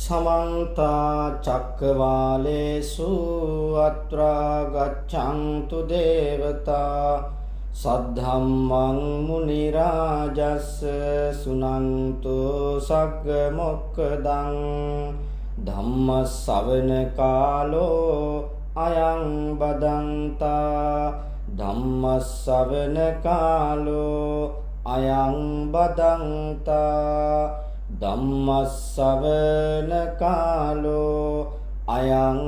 समन्ता चक्रवालेषु अत्रा गच्छन्तु देवता सद्धम्मं मुनिराजस्य सुनन्तु सग्गमोक्खदं धम्मश्रवण कालो अयं बदन्ता धम्मश्रवण कालो अयं बदन्ता ධම්මස්සවන කාලෝ අයං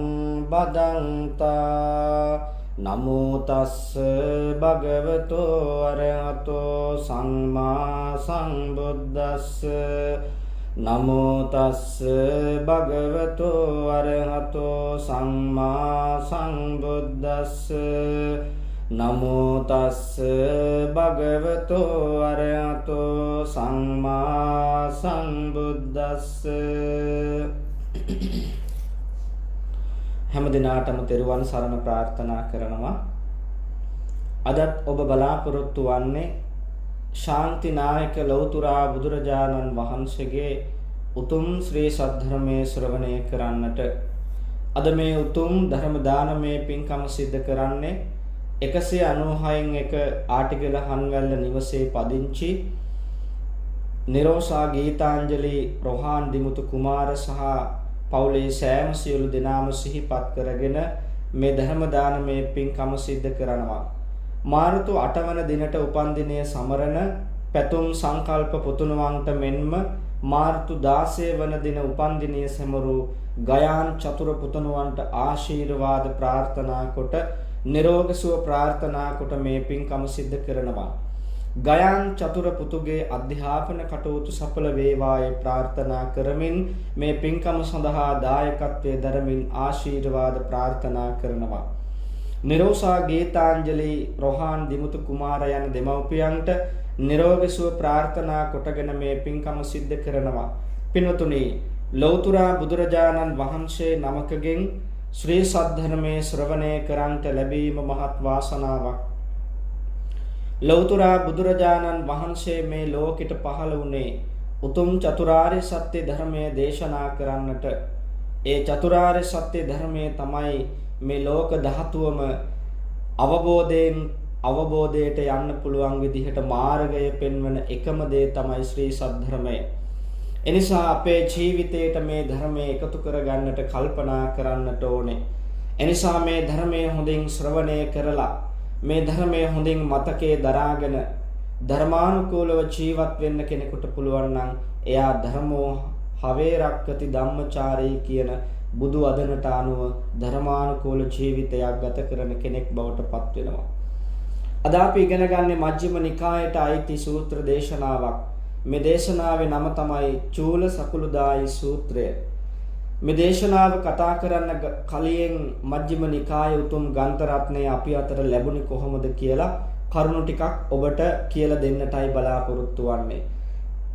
බදන්තා නමෝ තස්ස භගවතෝ අරහතෝ සම්මා සම්බුද්දස්ස නමෝ තස්ස භගවතෝ අරහතෝ සම්මා සම්බුද්දස්ස නමෝ තස්ස භගවතෝ අරහතෝ සම්මා සම්බුද්දස්ස. හැම දිනාටම තෙරුවන් සරණ ප්‍රාර්ථනා කරනවා. අදත් ඔබ බලාපොරොත්තු වන්නේ ශාන්තිනායක ලෞතුරා බුදුරජාණන් වහන්සේගේ උතුම් ශ්‍රී සද්ධර්මයේ ශ්‍රවණය කරන්නට. අද මේ උතුම් ධර්ම දානමය පින්කම සිද්ධ කරන්නේ 196න් 1 ආටිගල හන්වැල්ල නිවසේ පදිංචි නිරෝෂා ගීතාංජලි රොහාන් දිමුතු කුමාර සහ පවුලේ සෑම සියලු දෙනාම සිහිපත් කරගෙන මේ ධර්ම දානමය පින්කම සිද්ධ කරනවා. මාර්තු 8 වන දිනට උපන්දිනය සමරන පැතුම් සංකල්ප පුතුණුවන්ට මෙන්ම මාර්තු 16 වන දින උපන්දිනය සමරු ගයාන් චතුර පුතුණුවන්ට ආශිර්වාද ප්‍රාර්ථනා කොට නිරෝග සුව ප්‍රාර්ථනා කොට මේ පින්කම සිද්ධ කරනවා. ගයාන් චතුර පුතුගේ අධ්‍යාපන කටයුතු සඵල වේවායි ප්‍රාර්ථනා කරමින් මේ පින්කම සඳහා දායකත්වයේ දරමින් ආශිර්වාද ප්‍රාර්ථනා කරනවා. නිරෝෂා ගීතාංජලි රොහාන් දිමුතු කුමාර යන දෙමව්පියන්ට නිරෝග සුව ප්‍රාර්ථනා කොටගෙන මේ පින්කම සිද්ධ කරනවා. පින්වතුනි, ලෞතුරා බුදුරජාණන් වහන්සේ නමකගෙන් ශ්‍රී සද්ධර්මයේ ශ්‍රවණය කරන්ට ලැබීම මහත් වාසනාවක්. ලෞතුරා බුදුරජාණන් වහන්සේ මේ ලෝකෙට පහළ වුණේ උතුම් චතුරාර්ය සත්‍ය ධර්මයේ දේශනා කරන්නට. ඒ චතුරාර්ය සත්‍ය ධර්මයේ තමයි මේ ලෝක ධාතුවම අවබෝධයට යන්න පුළුවන් විදිහට මාර්ගය පෙන්වන එකම දේ තමයි ශ්‍රී සද්ධර්මය. එනිසා අපේ ජීවිතයට මේ ධර්මය එකතු කරගන්නට කල්පනා කරන්නට ඕනේ. එනිසා මේ ධර්මය හොඳින් ශ්‍රවණය කරලා මේ ධර්මය හොඳින් මතකයේ දරාගෙන ධර්මානුකූලව ජීවත් වෙන්න කෙනෙකුට පුළුවන් නම් එයා ධර්මෝ හවේ රක්කති ධම්මචාරී කියන බුදු වදනට අනුව ධර්මානුකූල ජීවිතයක් ගත කරන කෙනෙක් බවට පත් වෙනවා. අද අපි ඉගෙන ගන්නේ මජ්ක්‍ධිම නිකායට අයිති සූත්‍ර දේශනාවක්. මේ දේශනාවේ නම තමයි චූල සකුළුදායි සූත්‍රය. මේ දේශනාව කතා කරන්න කලින් මජ්ක්‍ධිම නිකායේ උතුම් ග්‍රන්ථ රත්නය අපි අතර ලැබුණේ කොහොමද කියලා කරුණු ටිකක් ඔබට කියලා දෙන්නටයි බලාපොරොත්තු වෙන්නේ.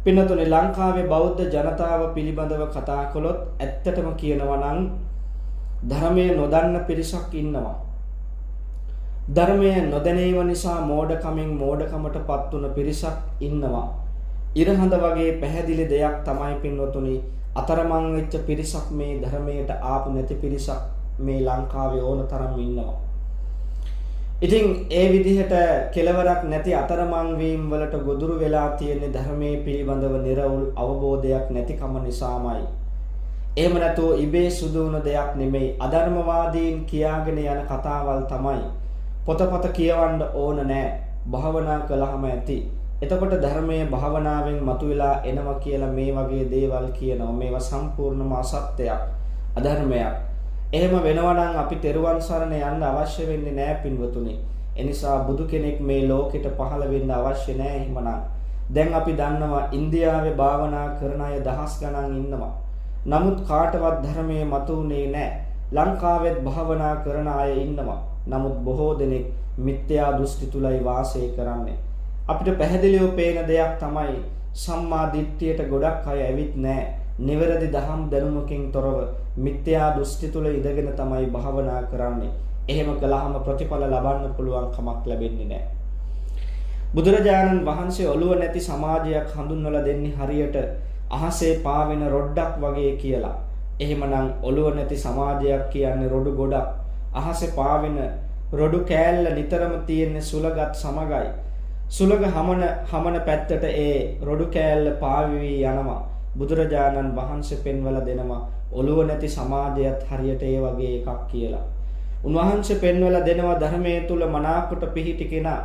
පින්නතුනේ, ලංකාවේ බෞද්ධ ජනතාව පිළිබඳව කතා කළොත් ඇත්තටම කියනවා නම් ධර්මයේ නොදන්න පිරිසක් ඉන්නවා. ධර්මයේ නොදැනීම නිසා මෝඩකමටපත් වුණ පිරිසක් ඉන්නවා. ඉරහඳ වගේ පැහැදිලි දෙයක් තමයි පින්වතුනි, අතරමං වෙච්ච පිරිසක් මේ ධර්මයට ආපු නැති පිරිසක් මේ ලංකාවේ ඕන තරම් ඉන්නවා. ඉතින් ඒ විදිහට කෙලවරක් නැති අතරමං වීම වලට ගොදුරු වෙලා තියෙන ධර්මයේ පිළිබඳව නිර්වෘල් අවබෝධයක් නැතිකම නිසාමයි. එහෙම නැතුව ඉබේ සුදු වුණ දෙයක් නෙමෙයි. අධර්මවාදීන් කියාගෙන යන කතාවල් තමයි. පොතපත කියවන්න ඕන නැහැ. භාවනා කළාම ඇති. එතකොට ධර්මයේ භාවනාවෙන් මතුවලා එනවා කියලා මේ වගේ දේවල් කියනවා. මේවා සම්පූර්ණම අසත්‍යයක්, අධර්මයක්. එහෙම වෙනවා නම් අපි තෙරුවන් සරණ යන්න අවශ්‍ය වෙන්නේ නැහැ පින්වතුනි. එනිසා බුදු කෙනෙක් මේ ලෝකෙට පහළ වෙන්න අවශ්‍ය නැහැ. එහෙමනම් දැන් අපි දන්නවා ඉන්දියාවේ භාවනා කරන අය දහස් ගණන් ඉන්නවා. නමුත් කාටවත් ධර්මයේ මතුුනේ නැහැ. ලංකාවෙත් භාවනා කරන අය ඉන්නවා. නමුත් බොහෝ දෙනෙක් මිත්‍යා දෘෂ්ටි තුලයි වාසය කරන්නේ. අපිට පැහැදිලිව පේන දෙයක් තමයි සම්මා දිට්ඨියට ගොඩක් අය ඇවිත් නැහැ. නිවැරදි දහම් දැනුමකින් තොරව මිත්‍යා දෘෂ්ටි තුල ඉඳගෙන තමයි භාවනා කරන්නේ. එහෙම කළාම ප්‍රතිඵල ලබන්න පුළුවන් කමක් ලැබෙන්නේ නැහැ. බුදුරජාණන් වහන්සේ ඔළුව නැති සමාජයක් හඳුන්වලා දෙන්නේ හරියට අහසේ පාවෙන රොඩ්ඩක් වගේ කියලා. එහෙමනම් ඔළුව නැති සමාජයක් කියන්නේ රොඩු ගොඩක්. අහසේ පාවෙන රොඩු කෑල්ල නිතරම තියෙන සුලගත් සමගයි. සුලග හමන පැත්තට ඒ රොඩු කෑල්ල පාවිවි යනවා. බුදුරජාණන් වහන්සේ පෙන්වලා දෙනවා ඔළුව නැති සමාජයත් හරියට ඒ වගේ එකක් කියලා. උන්වහන්සේ පෙන්වලා දෙනවා ධර්මයේ තුල මනාකොට පිහිටි කෙනා,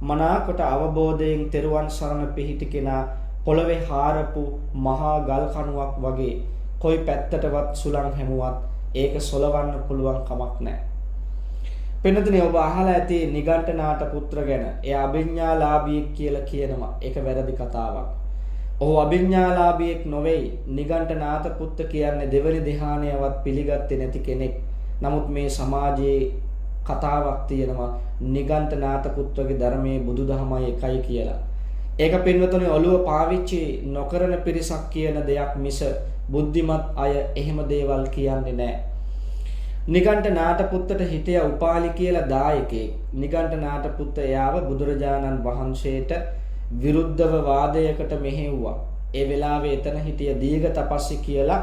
මනාකොට අවබෝධයෙන් තෙරුවන් සරණ පිහිටි කෙනා පොළවේ හාරපු මහා ගල් කණුවක් වගේ කොයි පැත්තටවත් සුලං හැමුවත් ඒක සොලවන්න පුළුවන් කමක් නැහැ. පෙන්නතුනේ ඔබ අහලා ඇති නිගණ්ඨනාථ පුත්‍ර ගැන. එයා අභිඥාලාභියෙක් කියලා කියනවා. ඒක වැරදි කතාවක්. ඔහු අභිඥාලාභියෙක් නොවේයි. නිගණ්ඨනාථ පුත්‍ර කියන්නේ දෙවනි ධ්‍යානයවත් පිළිගත්තේ නැති කෙනෙක්. නමුත් මේ සමාජයේ කතාවක් තියෙනවා නිගණ්ඨනාථ පුත්‍රගේ ධර්මයේ බුදුදහමයි එකයි කියලා. ඒක පින්වතුනි ඔළුව පාවිච්චි නොකරන පිරිසක් කියන දෙයක් මිස බුද්ධිමත් අය එහෙම දේවල් කියන්නේ නැහැ. නිගණ්ඨනාථ පුත්‍රට හිටිය උපාලි කියලා දායකයෙක්. නිගණ්ඨනාථ පුත්‍ර එයාව බුදුරජාණන් වහන්සේට විරුද්ධව වාදයකට මෙහෙව්වා. ඒ වෙලාවේ එතන හිටිය දීඝ තපස්සි කියලා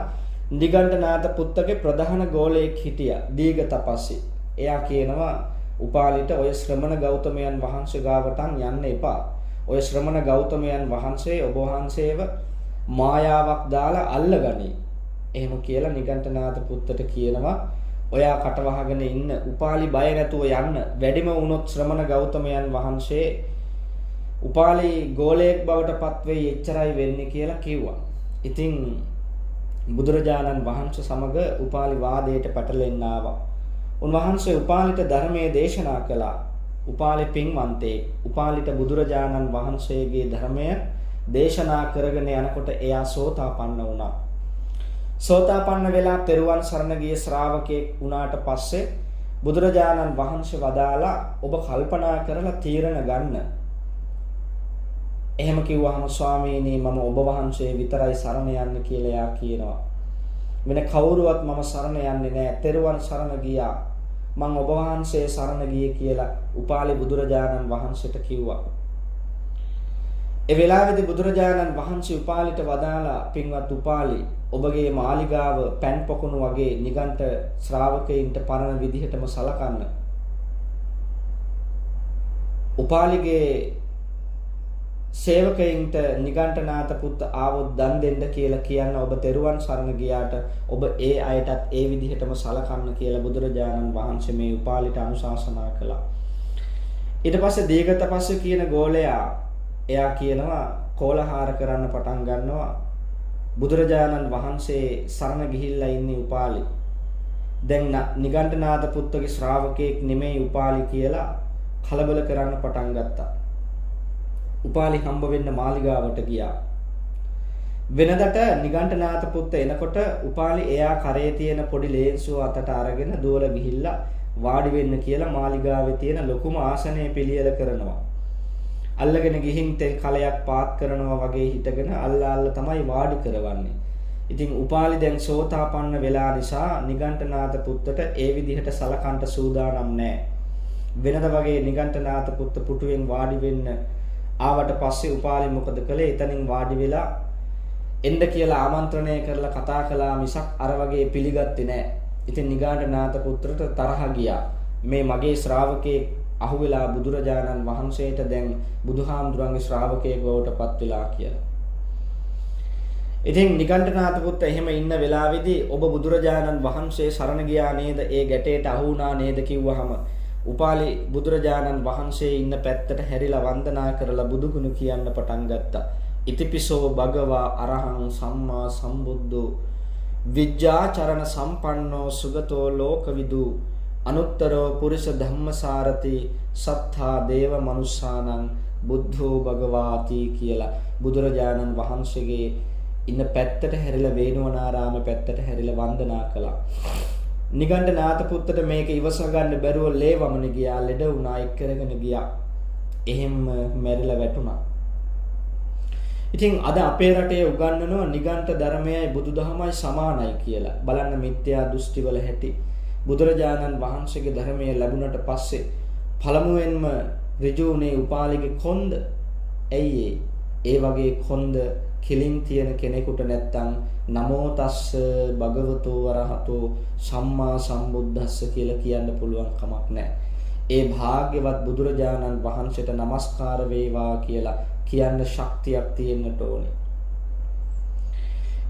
නිගණ්ඨනාථ පුත්‍රගේ ප්‍රධාන ගෝලයෙක් හිටියා. දීඝ තපස්සි. එයා කියනවා උපාලිට ඔය ශ්‍රමණ ගෞතමයන් වහන්සේ ගාවටන් යන්න එපා. ඔය ශ්‍රමණ ගෞතමයන් වහන්සේ ඔබ වහන්සේව මායාවක් දාලා අල්ලගනි. එහෙම කියලා නිගණ්ඨනාථ පුත්‍රට කියනවා ඔයා කටවහගෙන ඉන්න. උපාලි බය නැතුව යන්න. වැඩිම වුණොත් ශ්‍රමණ ගෞතමයන් වහන්සේ උපාලි ගෝලයෙක් බවට පත් වෙයි, එච්චරයි වෙන්නේ කියලා කිව්වා. ඉතින් බුදුරජාණන් වහන්සේ සමග උපාලි වාදයට පැටලෙන්න ආවා. උන්වහන්සේ උපාලිට ධර්මයේ දේශනා කළා. උපාලි පින්වන්තයෙක්. උපාලිට බුදුරජාණන් වහන්සේගේ ධර්මය දේශනා කරගෙන යනකොට එයා සෝතාපන්න වුණා. සෝතාපන්න වෙලා තෙරුවන් සරණ ගිය ශ්‍රාවකයෙක් වුණාට පස්සේ බුදුරජාණන් වහන්සේ වදාලා ඔබ කල්පනා කරලා තීරණ ගන්න. එහෙම කිව්වහම ස්වාමීනි මම ඔබ වහන්සේ විතරයි සරණ යන්නේ කියලා එයා කියනවා. වෙන කවුරුවත් මම සරණ යන්නේ නැහැ. තෙරුවන් සරණ ගියා. මම ඔබ වහන්සේ සරණ ගියේ කියලා උපාලි බුදුරජාණන් වහන්සේට කිව්වා. ඒ වෙලාවේදී බුදුරජාණන් වහන්සේ උපාලිට වදාලා පින්වත් උපාලි ඔබගේ මාලිගාව පෑන් පොකුණු වගේ නිගණ්ඨ ශ්‍රාවකයින්ට පරණ විදිහටම සලකන්න. උපාලිගේ සේවකයින්ට නිගණ්ඨනාථ පුත් ආවොත් දන් දෙන්න කියලා කියන්න ඔබ තෙරුවන් සරණ ගියාට ඔබ ඒ අයටත් ඒ විදිහටම සලකන්න කියලා බුදුරජාණන් වහන්සේ මේ උපාලිට අනුශාසනා කළා. ඊට පස්සේ දීඝ තපස්ස කියන ගෝලයා එයා කියනවා කෝලහාර කරන්න පටන් ගන්නවා. බුදුරජාණන් වහන්සේ සරණ ගිහිල්ලා ඉන්නේ උපාලි. දැන් නිගණ්ඨනාථ පුත්ගේ ශ්‍රාවකෙක් නෙමෙයි උපාලි කියලා කලබල කරන්න පටන් ගත්තා. උපාලි හම්බ වෙන්න මාලිගාවට ගියා. වෙනදට නිගණ්ඨනාථ පුත්ත එනකොට උපාලි එයා කරේ තියෙන පොඩි ලේන්සුව අතට අරගෙන දුවල ගිහිල්ලා වාඩි වෙන්න කියලා මාලිගාවේ තියෙන ලොකුම ආසනය පිළියෙල කරනවා. අල්ලගෙන ගිහින් තෙල් කලයක් පාත් කරනවා වගේ හිටගෙන අල්ල තමයි වාඩි කරවන්නේ. ඉතින් උපාලි දැන් සෝතාපන්න වෙලා නිසා නිගණ්ඨනාථ පුත්තට ඒ විදිහට සලකන්ට සූදානම් නැහැ. වෙනද වගේ නිගණ්ඨනාථ පුත්ත පුටුවෙන් වාඩි වෙන්න ආවට පස්සේ උපාලි මොකද කළේ? එතනින් වාඩි වෙලා එන්න කියලා ආමන්ත්‍රණය කරලා කතා කළා මිසක් අර වගේ පිළිගත්තේ නැහැ. ඉතින් නිගණ්ඨනාථ පුත්‍රට තරහ ගියා. මේ මගේ ශ්‍රාවකේ අහුවෙලා බුදුරජාණන් වහන්සේට දැන් බුදුහාමුදුරන්ගේ ශ්‍රාවකයෙක් බවට පත් වෙලා කියලා. ඉතින් නිගණ්ඨනාථ පුත්‍ර එහෙම ඉන්න වෙලාවේදී ඔබ බුදුරජාණන් වහන්සේ සරණ ගියා නේද? ඒ ගැටේට අහු වුණා නේද කිව්වහම උපාලි බුදුරජාණන් වහන්සේ ඉන්න පැත්තට හැරිලා වන්දනා කරලා බුදුගුණ කියන්න පටන් ගත්තා. ඉතිපිසෝ භගවා අරහං සම්මා සම්බුද්ධෝ විජ්ජාචරණ සම්පන්නෝ සුගතෝ ලෝකවිදු අනුත්තරෝ පුරිස ධම්මසාරති සත්තා දේව මනුස්සානං බුද්ධෝ භගවාති කියලා බුදුරජාණන් වහන්සේගේ ඉන්න පැත්තට හැරිලා වේණුවනාරාම පැත්තට හැරිලා වන්දනා කළා. නිගණ්ඨනාථ පුත්තට මේක ඉවස ගන්න බැරුව ලේ වමන ගියා, ලෙඩ වුණා, එක් කරගෙන ගියා. එහෙම මැරිලා වැටුණා. ඉතින් අද අපේ රටේ උගන්වනවා නිගණ්ඨ ධර්මයයි බුදුදහමයි සමානයි කියලා. බලන්න මිත්‍යා දෘෂ්ටිවල හැටි. බුදුරජාණන් වහන්සේගේ ධර්මය ලැබුණට පස්සේ පළමුවෙන්ම ඍජුුනේ උපාලිගේ කොන්ද. ඇයි ඒ වගේ කොන්ද කිලින් තියෙන කෙනෙකුට නැත්තම් නමෝ තස්ස භගවතු වරහතෝ සම්මා සම්බුද්දස්ස කියලා කියන්න පුළුවන් කමක් නැහැ. ඒ භාග්‍යවත් බුදුරජාණන් වහන්සේට নমස්කාර වේවා කියලා කියන්න ශක්තියක් තියෙන්නට ඕනේ.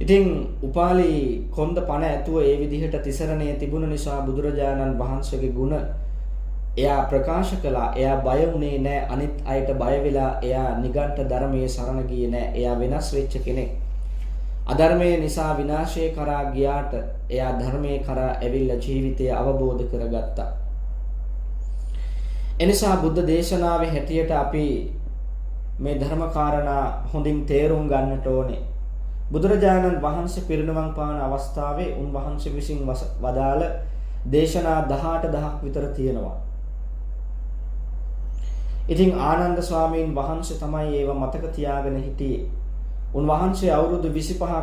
ඉතින් උපාලි කොන්ද පණ ඇතුව ඒ විදිහට තිසරණේ තිබුණ නිසා බුදුරජාණන් වහන්සේගේ ගුණ එයා ප්‍රකාශ කළා. එයා බය වුණේ නැහැ. අනිත් අයට බය වෙලා එයා නිගණ්ඨ ධර්මයේ සරණ ගියේ නැහැ. එයා වෙනස් වෙච්ච කෙනෙක්. අධර්මයේ නිසා විනාශය කරා ගියාට එයා ධර්මයේ කරා ඇවිල්ලා ජීවිතය අවබෝධ කරගත්තා. එනිසා බුද්ධ දේශනාවේ හැටියට අපි මේ ධර්ම කාරණා හොඳින් තේරුම් ගන්නට ඕනේ. බුදුරජාණන් වහන්සේ පිරිනිවන් පාන අවස්ථාවේ උන්වහන්සේ විසින් වදාළ දේශනා 18000ක් විතර තියෙනවා. ඉතින් ආනන්ද ස්වාමීන් වහන්සේ තමයි ඒව මතක තියාගෙන හිටියේ. උන්වහන්සේ අවුරුදු 25ක්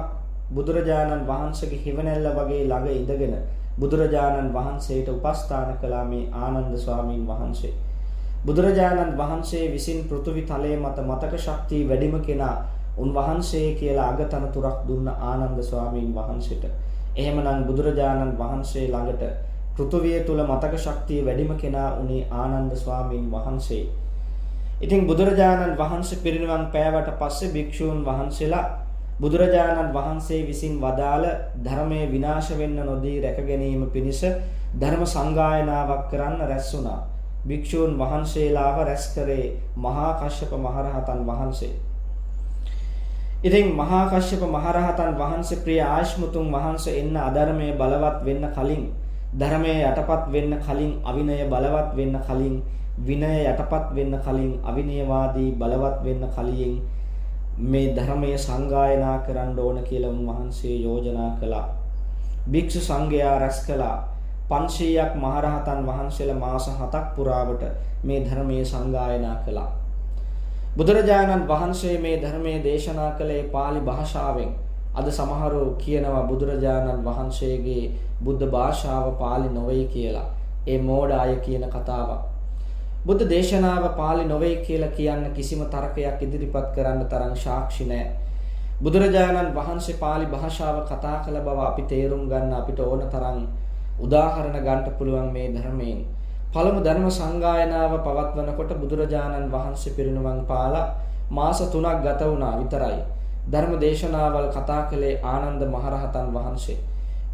බුදුරජාණන් වහන්සේගේ හිවණැල්ල වගේ ළඟ ඉඳගෙන බුදුරජාණන් වහන්සේට උපස්ථාන කළා මේ ආනන්ද ස්වාමීන් වහන්සේ. බුදුරජාණන් වහන්සේ විසින් පෘථිවි තලයේ මත මතක ශක්තිය වැඩිම කෙනා උන්වහන්සේ කියලා අගතනතුරක් දුන්න ආනන්ද ස්වාමීන් වහන්සේට. එහෙමනම් බුදුරජාණන් වහන්සේ ළඟට පෘථිවිය තුල මතක ශක්තිය වැඩිම කෙනා උනේ ආනන්ද ස්වාමීන් වහන්සේ. ඉතින් බුදුරජාණන් වහන්සේ පිරිනිවන් පෑවට පස්සේ භික්ෂූන් වහන්සේලා බුදුරජාණන් වහන්සේ විසින් වදාළ ධර්මයේ විනාශ වෙන්න නොදී රැක ගැනීම පිණිස ධර්ම සංගායනාවක් කරන්න රැස් වුණා. භික්ෂූන් වහන්සේලාව රැස් කරේ මහා කශ්‍යප මහරහතන් වහන්සේ. ඉතින් මහා කශ්‍යප මහරහතන් වහන්සේ ප්‍රිය ආශ්මුතුන් වහන්සේ එන්න අධර්මයේ බලවත් වෙන්න කලින් ධර්මයේ යටපත් වෙන්න කලින් අවිනය බලවත් වෙන්න කලින් විනය යටපත් වෙන්න කලින් අවිනයවාදී බලවත් වෙන්න කලින් මේ ධර්මයේ සංගායනා කරන්න ඕන කියලා උන්වහන්සේ යෝජනා කළා. භික්ෂු සංඝයා රැස් කළා. 500ක් මහරහතන් වහන්සේලා මාස 7ක් පුරාවට මේ ධර්මයේ සංගායනා කළා. බුදුරජාණන් වහන්සේ මේ ධර්මයේ දේශනා කළේ පාලි භාෂාවෙන්. අද සමහරව කියනවා බුදුරජාණන් වහන්සේගේ බුද්ධ භාෂාව පාලි නොවේ කියලා. ඒ මෝඩ අය කියන කතාවක්. බුද්ධ දේශනාව පාලි නොවේ කියලා කියන්න කිසිම තර්කයක් ඉදිරිපත් කරන්න තරම් සාක්ෂි නැහැ. බුදුරජාණන් වහන්සේ පාලි භාෂාව කතා කළ බව අපි තේරුම් ගන්න අපිට ඕන තරම් උදාහරණ ගන්න පුළුවන් මේ ධර්මයෙන්. පළමු ධර්ම සංගායනාව පවත්වනකොට බුදුරජාණන් වහන්සේ පිරිනිවන් පාලා මාස 3ක් ගත වුණා විතරයි. ධර්ම දේශනාවල් කතා කළේ ආනන්ද මහරහතන් වහන්සේ.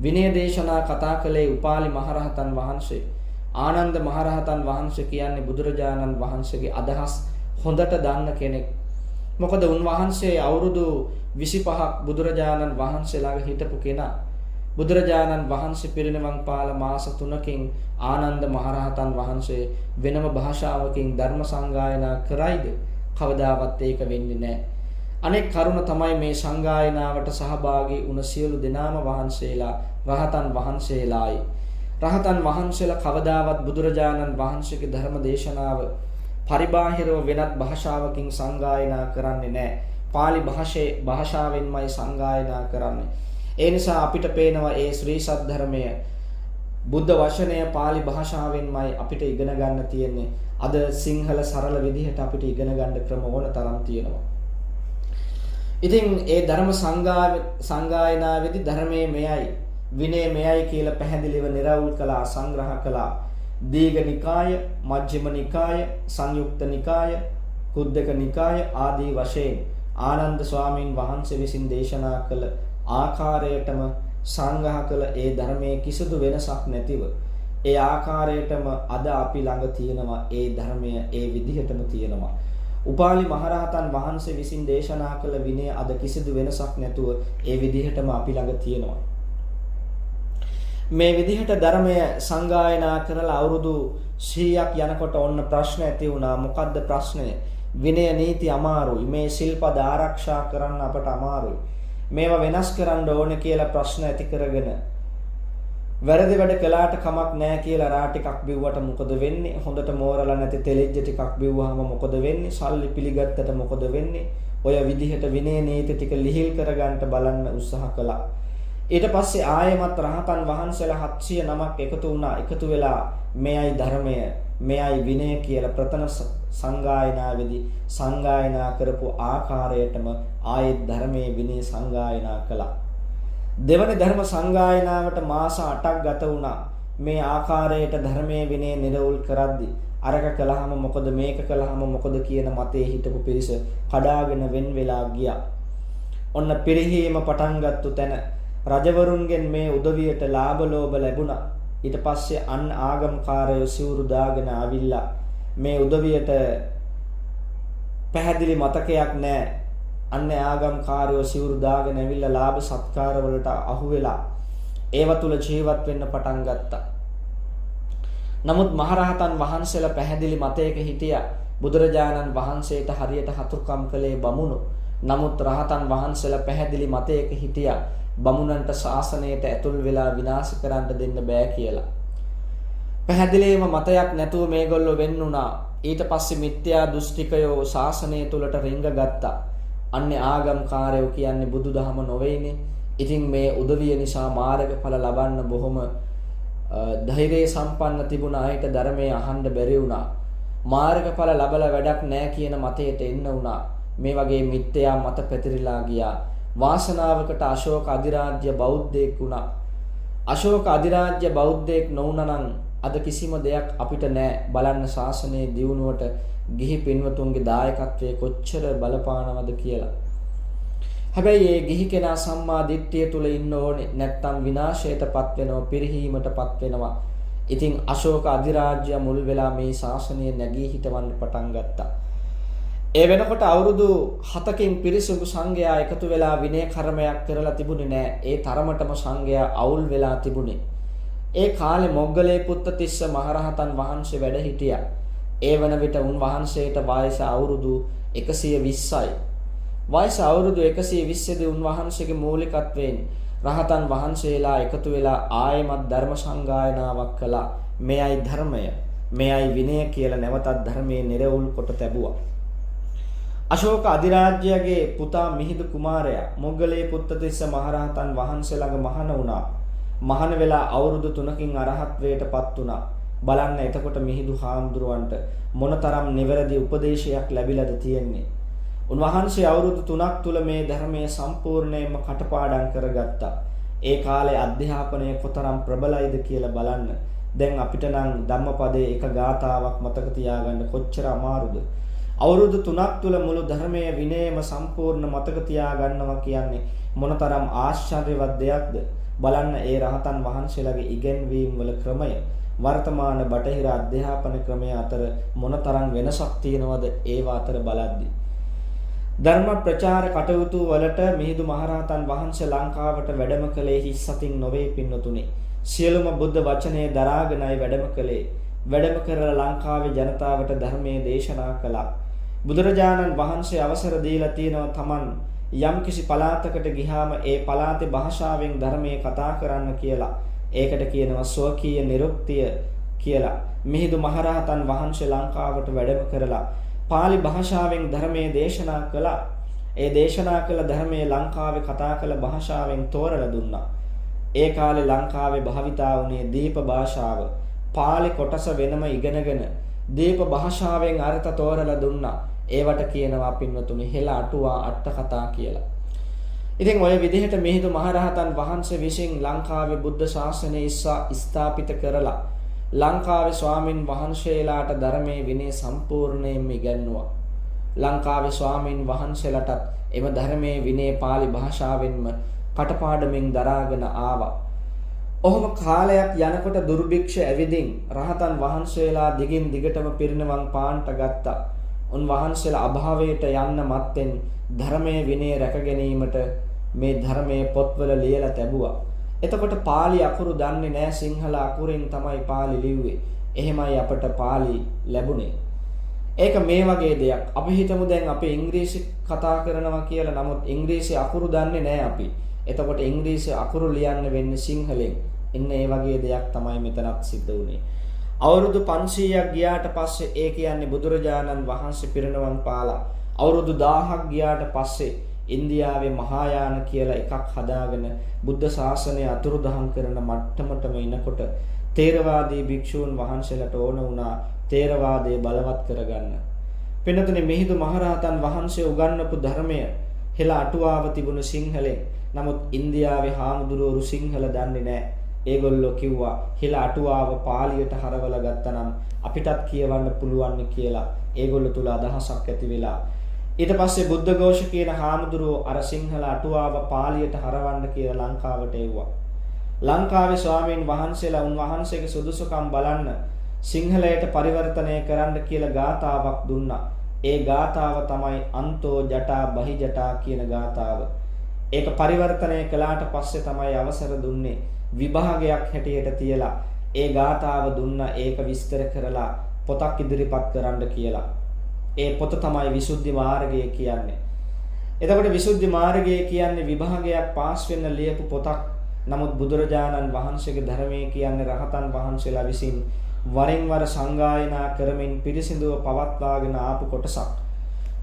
විනය දේශනා කතා කළේ උපාලි මහරහතන් වහන්සේ. ආනන්ද මහරහතන් වහන්සේ කියන්නේ බුදුරජාණන් වහන්සේගේ අදහස් හොඳට දන්න කෙනෙක්. මොකද උන්වහන්සේ අවුරුදු 25ක් බුදුරජාණන් වහන්සේ ළඟ හිටපු කෙනා. බුදුරජාණන් වහන්සේ පිරිනිවන් පාල මාස 3කින් ආනන්ද මහරහතන් වහන්සේ වෙනම භාෂාවකින් ධර්ම සංගායනා කරයිද? කවදාවත් ඒක වෙන්නේ නැහැ. අනෙක් කරුණ තමයි මේ සංගායනාවට සහභාගී වුණ සියලු දෙනාම වහන්සේලා රහතන් වහන්සේලායි. රහතන් වහන්සේලා කවදාවත් බුදුරජාණන් වහන්සේගේ ධර්ම දේශනාව පරිබාහිරව වෙනත් භාෂාවකින් සංගායනා කරන්නේ නැහැ. පාලි භාෂාවෙන්මයි සංගායනා කරන්නේ. ඒ නිසා අපිට පේනවා ඒ ශ්‍රී සද්ධර්මය බුද්ධ වචනය පාලි භාෂාවෙන්මයි අපිට ඉගෙන ගන්න තියෙන්නේ. අද සිංහල සරල විදිහට අපිට ඉගෙන ගන්න ක්‍රම ඕන තරම් තියෙනවා. ඉතින් ඒ ධර්ම සංගායනාවේදී ධර්මයේ මෙයයි විනය මෙයයි කියලා පැහැදිලිව නිරවුල් කළා, සංග්‍රහ කළා. දීඝ නිකාය, මජ්ක්‍ධිම නිකාය, සංයුක්ත නිකාය, කුද්දක නිකාය ආදී වශයෙන් ආනන්ද ස්වාමීන් වහන්සේ විසින් දේශනා කළ ආකාරයටම සංග්‍රහ කළ ඒ ධර්මයේ කිසිදු වෙනසක් නැතිව ඒ ආකාරයටම අද අපි ළඟ තියෙනවා. ඒ ධර්මය ඒ විදිහටම තියෙනවා. උපාලි මහරහතන් වහන්සේ විසින් දේශනා කළ විනය අද කිසිදු වෙනසක් නැතුව ඒ විදිහටම අපි ළඟ තියෙනවා. මේ විදිහට ධර්මය සංගායනා කරලා අවුරුදු 100ක් යනකොට ඔන්න ප්‍රශ්න ඇති වුණා. මොකද්ද ප්‍රශ්නය? විනය නීති අමාරුයි. මේ සිල්පද ආරක්ෂා කරන්න අපට අමාරුයි. මේවා වෙනස් කරන්න ඕන කියලා ප්‍රශ්න ඇති කරගෙන වැරදි වැඩ කළාට කමක් නැහැ කියලා රා ටිකක් බිව්වට මොකද වෙන්නේ? හොඳට මෝරලා නැති තෙලිජ්ජ ටිකක් බිව්වහම මොකද වෙන්නේ? සල්ලි පිළිගත්තට මොකද වෙන්නේ? ඔය විදිහට විනය නීති ටික ලිහිල් කරගන්න බලන්න උත්සාහ කළා. ඊට පස්සේ ආයෙමත් රහතන් වහන්සේලා 709ක් එකතු වුණා. එකතු වෙලා මෙයයි ධර්මය, මෙයයි විනය කියලා ප්‍රථම සංගායනාවේදී සංගායනා කරපු ආකාරයටම ආයෙත් ධර්මයේ විනය සංගායනා කළා. දෙවන ධර්ම සංගායනාවට මාස 8ක් ගත වුණා. මේ ආකාරයට ධර්මයේ විනය නිරවුල් කරද්දී අරක කළාම මොකද මේක කළාම මොකද කියන මතේ හිටපු පිරිස කඩාගෙන වෙන් වෙලා ගියා. ඔන්න පිරිහීම පටන් ගත්තු තැන රජවරුන්ගෙන් මේ උදවියට ලාභ ලෝභ ලැබුණා. ඊට පස්සේ අන් ආගම්කාරයෝ සිවුරු දාගෙන ආවිල්ලා මේ උදවියට පැහැදිලි මතකයක් නැහැ. අන්නේ ආගම්කාරයෝ සිවුරු දාගෙන ඇවිල්ලා ලාභ සත්කාර වලට අහු වෙලා ඒව තුල ජීවත් වෙන්න පටන් ගත්තා. නමුත් මහරහතන් වහන්සේලා පැහැදිලි මතයක හිටියා. බුදුරජාණන් වහන්සේට හරියට හතුරුකම් කළේ බමුණු. නමුත් රහතන් වහන්සේලා පැහැදිලි මතයක හිටියා. බමුණන්ට ශාසනයට ඇතුල් වෙලා විනාශ කරන්න දෙන්න බෑ කියලා. පැහැදිලිම මතයක් නැතුව මේගොල්ලෝ වෙන්නුණා. ඊට පස්සේ මිත්‍යා දෘෂ්ටිකයෝ ශාසනය තුලට රිංග ගත්තා. අන්නේ ආගම්කාරයෝ කියන්නේ බුදුදහම නොවේනේ. ඉතින් මේ උදවිය නිසා මාර්ගඵල ලබන්න බොහොම ධෛර්යය සම්පන්න තිබුණ අයට ධර්මයේ අහන්න බැරි වුණා. මාර්ගඵල ලබලා වැඩක් නැහැ කියන මතයට එන්න වුණා. මේ වගේ මිත්‍යා මත පැතිරිලා ගියා. වාසනාවකට අශෝක අධිරාජ්‍ය බෞද්ධයෙක් වුණා. අශෝක අධිරාජ්‍ය බෞද්ධයෙක් නොවුණා නම් අද කිසිම දෙයක් අපිට නැහැ. බලන්න ශාසනයේ දියුණුවට ගිහි පින්වතුන්ගේ දායකත්වයේ කොච්චර බලපානවද කියලා. හැබැයි මේ ගිහි කෙනා සම්මා දිට්ඨිය තුල ඉන්න ඕනේ. නැත්තම් විනාශයටපත් වෙනවා, පිරිහීමටපත් වෙනවා. ඉතින් අශෝක අධිරාජ්‍ය මුල් වෙලා මේ ශාසනය නැගී හිටවන්න පටන් ගත්තා. ඒ වෙනකොට අවුරුදු 7කින් පිරිසුදු සංඝයා එකතු වෙලා විනය කර්මයක් කරලා තිබුණේ නැහැ. ඒ තරමටම සංඝයා අවුල් වෙලා තිබුණේ. ඒ කාලේ මොග්ගලේ පුත්තතිස්ස මහරහතන් වහන්සේ වැඩ හිටියා. ඒ වන විට උන්වහන්සේට වයස අවුරුදු 120යි. වයස අවුරුදු 120 දී උන්වහන්සේගේ මූලිකත්වයෙන් රහතන් වහන්සේලා එකතු වෙලා ආයමත් ධර්ම සංගායනාවක් කළා. මෙයයි ධර්මය, මෙයයි විනය කියලා නැවතත් ධර්මයේ නිරවුල් කොට තැබුවා. අශෝක අධිරාජ්‍යයේ පුතා මිහිඳු කුමාරයා මොග්ගලේ පුත්තතිස්ස මහරහතන් වහන්සේ ළඟ මහාන වුණා. මහාන වෙලා අවුරුදු 3කින් අරහත්වයටපත් වුණා. බලන්න එතකොට මිහිඳු හාමුදුරුවන්ට මොනතරම් නිවැරදි උපදේශයක් ලැබිලාද තියෙන්නේ. උන්වහන්සේ අවුරුදු 3ක් තුල මේ ධර්මයේ සම්පූර්ණයෙන්ම කටපාඩම් කරගත්තා. ඒ කාලේ අධ්‍යාපනය කොතරම් ප්‍රබලයිද කියලා බලන්න. දැන් අපිට නම් ධම්මපදයේ එක ගාථාවක් මතක තියාගන්න කොච්චර අමාරුද. අවුරුදු 3ක් තුල මුළු ධර්මයේ විනයම සම්පූර්ණ මතක තියාගන්නවා කියන්නේ මොනතරම් ආශ්චර්යවත් දෙයක්ද. බලන්න ඒ රහතන් වහන්සේලාගේ ඉගෙනවීම් වල ක්‍රමය වර්තමාන බටහිර අධ්‍යාපන ක්‍රමය අතර මොනතරම් වෙනසක් තියෙනවද ඒවා අතර බලද්දී. ධර්ම ප්‍රචාර කටයුතු වලට මිහිඳු මහරහතන් වහන්සේ ලංකාවට වැඩම කළේ හිස් අතින් නොවේ පින්නතුනේ. සියලුම බුද්ධ වචනේ දරාගෙනයි වැඩම කළේ. වැඩම කරලා ලංකාවේ ජනතාවට ධර්මයේ දේශනා කළා. බුදුරජාණන් වහන්සේ අවසර දීලා තියෙනවා Taman යම්කිසි පළාතකට ගියාම ඒ පළාතේ භාෂාවෙන් ධර්මයේ කතා කරන්න කියලා. ඒකට කියනවා ස්වකීය නිරුක්තිය කියලා. මිහිඳු මහරහතන් වහන්සේ ලංකාවට වැඩම කරලා පාලි භාෂාවෙන් ධර්මයේ දේශනා කළා. ඒ දේශනා කළ ධර්මයේ ලංකාවේ කතා කළ භාෂාවෙන් තෝරලා දුන්නා. ඒ කාලේ ලංකාවේ භාවිතා වුණේ දීප භාෂාව. පාලි කොටස වෙනම ඉගෙනගෙන දීප භාෂාවෙන් අර්ථ තෝරලා දුන්නා. ඒවට කියනවා පින්වතුනි හෙළ අටුවා අට කතා කියලා. ඉතින් ඔය විදිහට මිහිඳු මහරහතන් වහන්සේ විසින් ලංකාවේ බුද්ධ ශාසනය ස්ථාපිත කරලා ලංකාවේ ස්වාමින් වහන්සේලාට ධර්මයේ විනය සම්පූර්ණයෙන්ම ඉගැන්නුවා. ලංකාවේ ස්වාමින් වහන්සේලාටත් එම ධර්මයේ විනය පාලි භාෂාවෙන්ම කටපාඩමින් දරාගෙන ආවා. ඔහොම කාලයක් යනකොට දුර්භික්ෂ ඇවිදින් රහතන් වහන්සේලා දිගින් දිගටම පිරිනවන් පාන්ට ගත්තා. උන්වහන්සේලා අභාවයට යන්න මත්තෙන් ධර්මයේ විනය රැක ගැනීමට මේ ධර්මයේ පොත්වල ලියලා තැබුවා. එතකොට පාලි අකුරු දන්නේ නැහැ, සිංහල අකුරෙන් තමයි පාලි ලිව්වේ. එහෙමයි අපට පාලි ලැබුණේ. ඒක මේ වගේ දෙයක්. අපි හිතමු දැන් අපි ඉංග්‍රීසි කතා කරනවා කියලා. නමුත් ඉංග්‍රීසි අකුරු දන්නේ නැහැ අපි. එතකොට ඉංග්‍රීසි අකුරු ලියන්න වෙන්නේ සිංහලෙන්. ඉන්න ඒ වගේ දෙයක් තමයි මෙතනත් සිද්ධ වුණේ. අවුරුදු 500ක් ගියාට පස්සේ ඒ කියන්නේ බුදුරජාණන් වහන්සේ පිරිනවන් පාලා. අවුරුදු 1000ක් ගියාට පස්සේ ඉන්දියාවේ මහායාන කියලා එකක් හදාගෙන බුද්ධ ශාසනය අතුරුදහන් කරන මට්ටමටම එනකොට තේරවාදී භික්ෂූන් වහන්සේලාට ඕන වුණා තේරවාදය බලවත් කරගන්න. පින්නතුනේ මිහිඳු මහරහතන් වහන්සේ උගන්වපු ධර්මය හෙළ අටුවාව තිබුණු සිංහලෙන්. නමුත් ඉන්දියාවේ හාමුදුරුවෝ සිංහල දන්නේ නැහැ. ඒගොල්ලෝ කිව්වා හෙළ අටුවාව පාලියට හරවලා ගත්තනම් අපිටත් කියවන්න පුළුවන් කියලා. ඒගොල්ලෝ තුල අදහසක් ඇති වෙලා ඊට පස්සේ බුද්ධඝෝෂ කියන හාමුදුරුවෝ අර සිංහල අටුවාව පාලියට හරවන්න කියලා ලංකාවට එව්වා. ලංකාවේ ස්වාමීන් වහන්සේලා උන්වහන්සේගේ සුදුසුකම් බලන්න සිංහලයට පරිවර්තනය කරන්න කියලා ගාථාවක් දුන්නා. ඒ ගාථාව තමයි අන්තෝ ජටා බහි ජටා කියන ගාථාව. ඒක පරිවර්තනය කළාට පස්සේ තමයි අවසර දුන්නේ විභාගයක් හැටියට තියලා ඒ ගාථාව දුන්නා. ඒක විස්තර කරලා පොතක් ඉදිරිපත් කරන්න කියලා. ඒ පොත තමයි විසුද්ධි මාර්ගය කියන්නේ. එතකොට විසුද්ධි මාර්ගය කියන්නේ විභාගයක් පාස් වෙන්න ලියපු පොතක්. නමුත් බුදුරජාණන් වහන්සේගේ ධර්මයේ කියන්නේ රහතන් වහන්සේලා විසින් වරින් වර සංගායනා කරමින් පිරිසිදුව පවත්වාගෙන ආපු කොටසක්.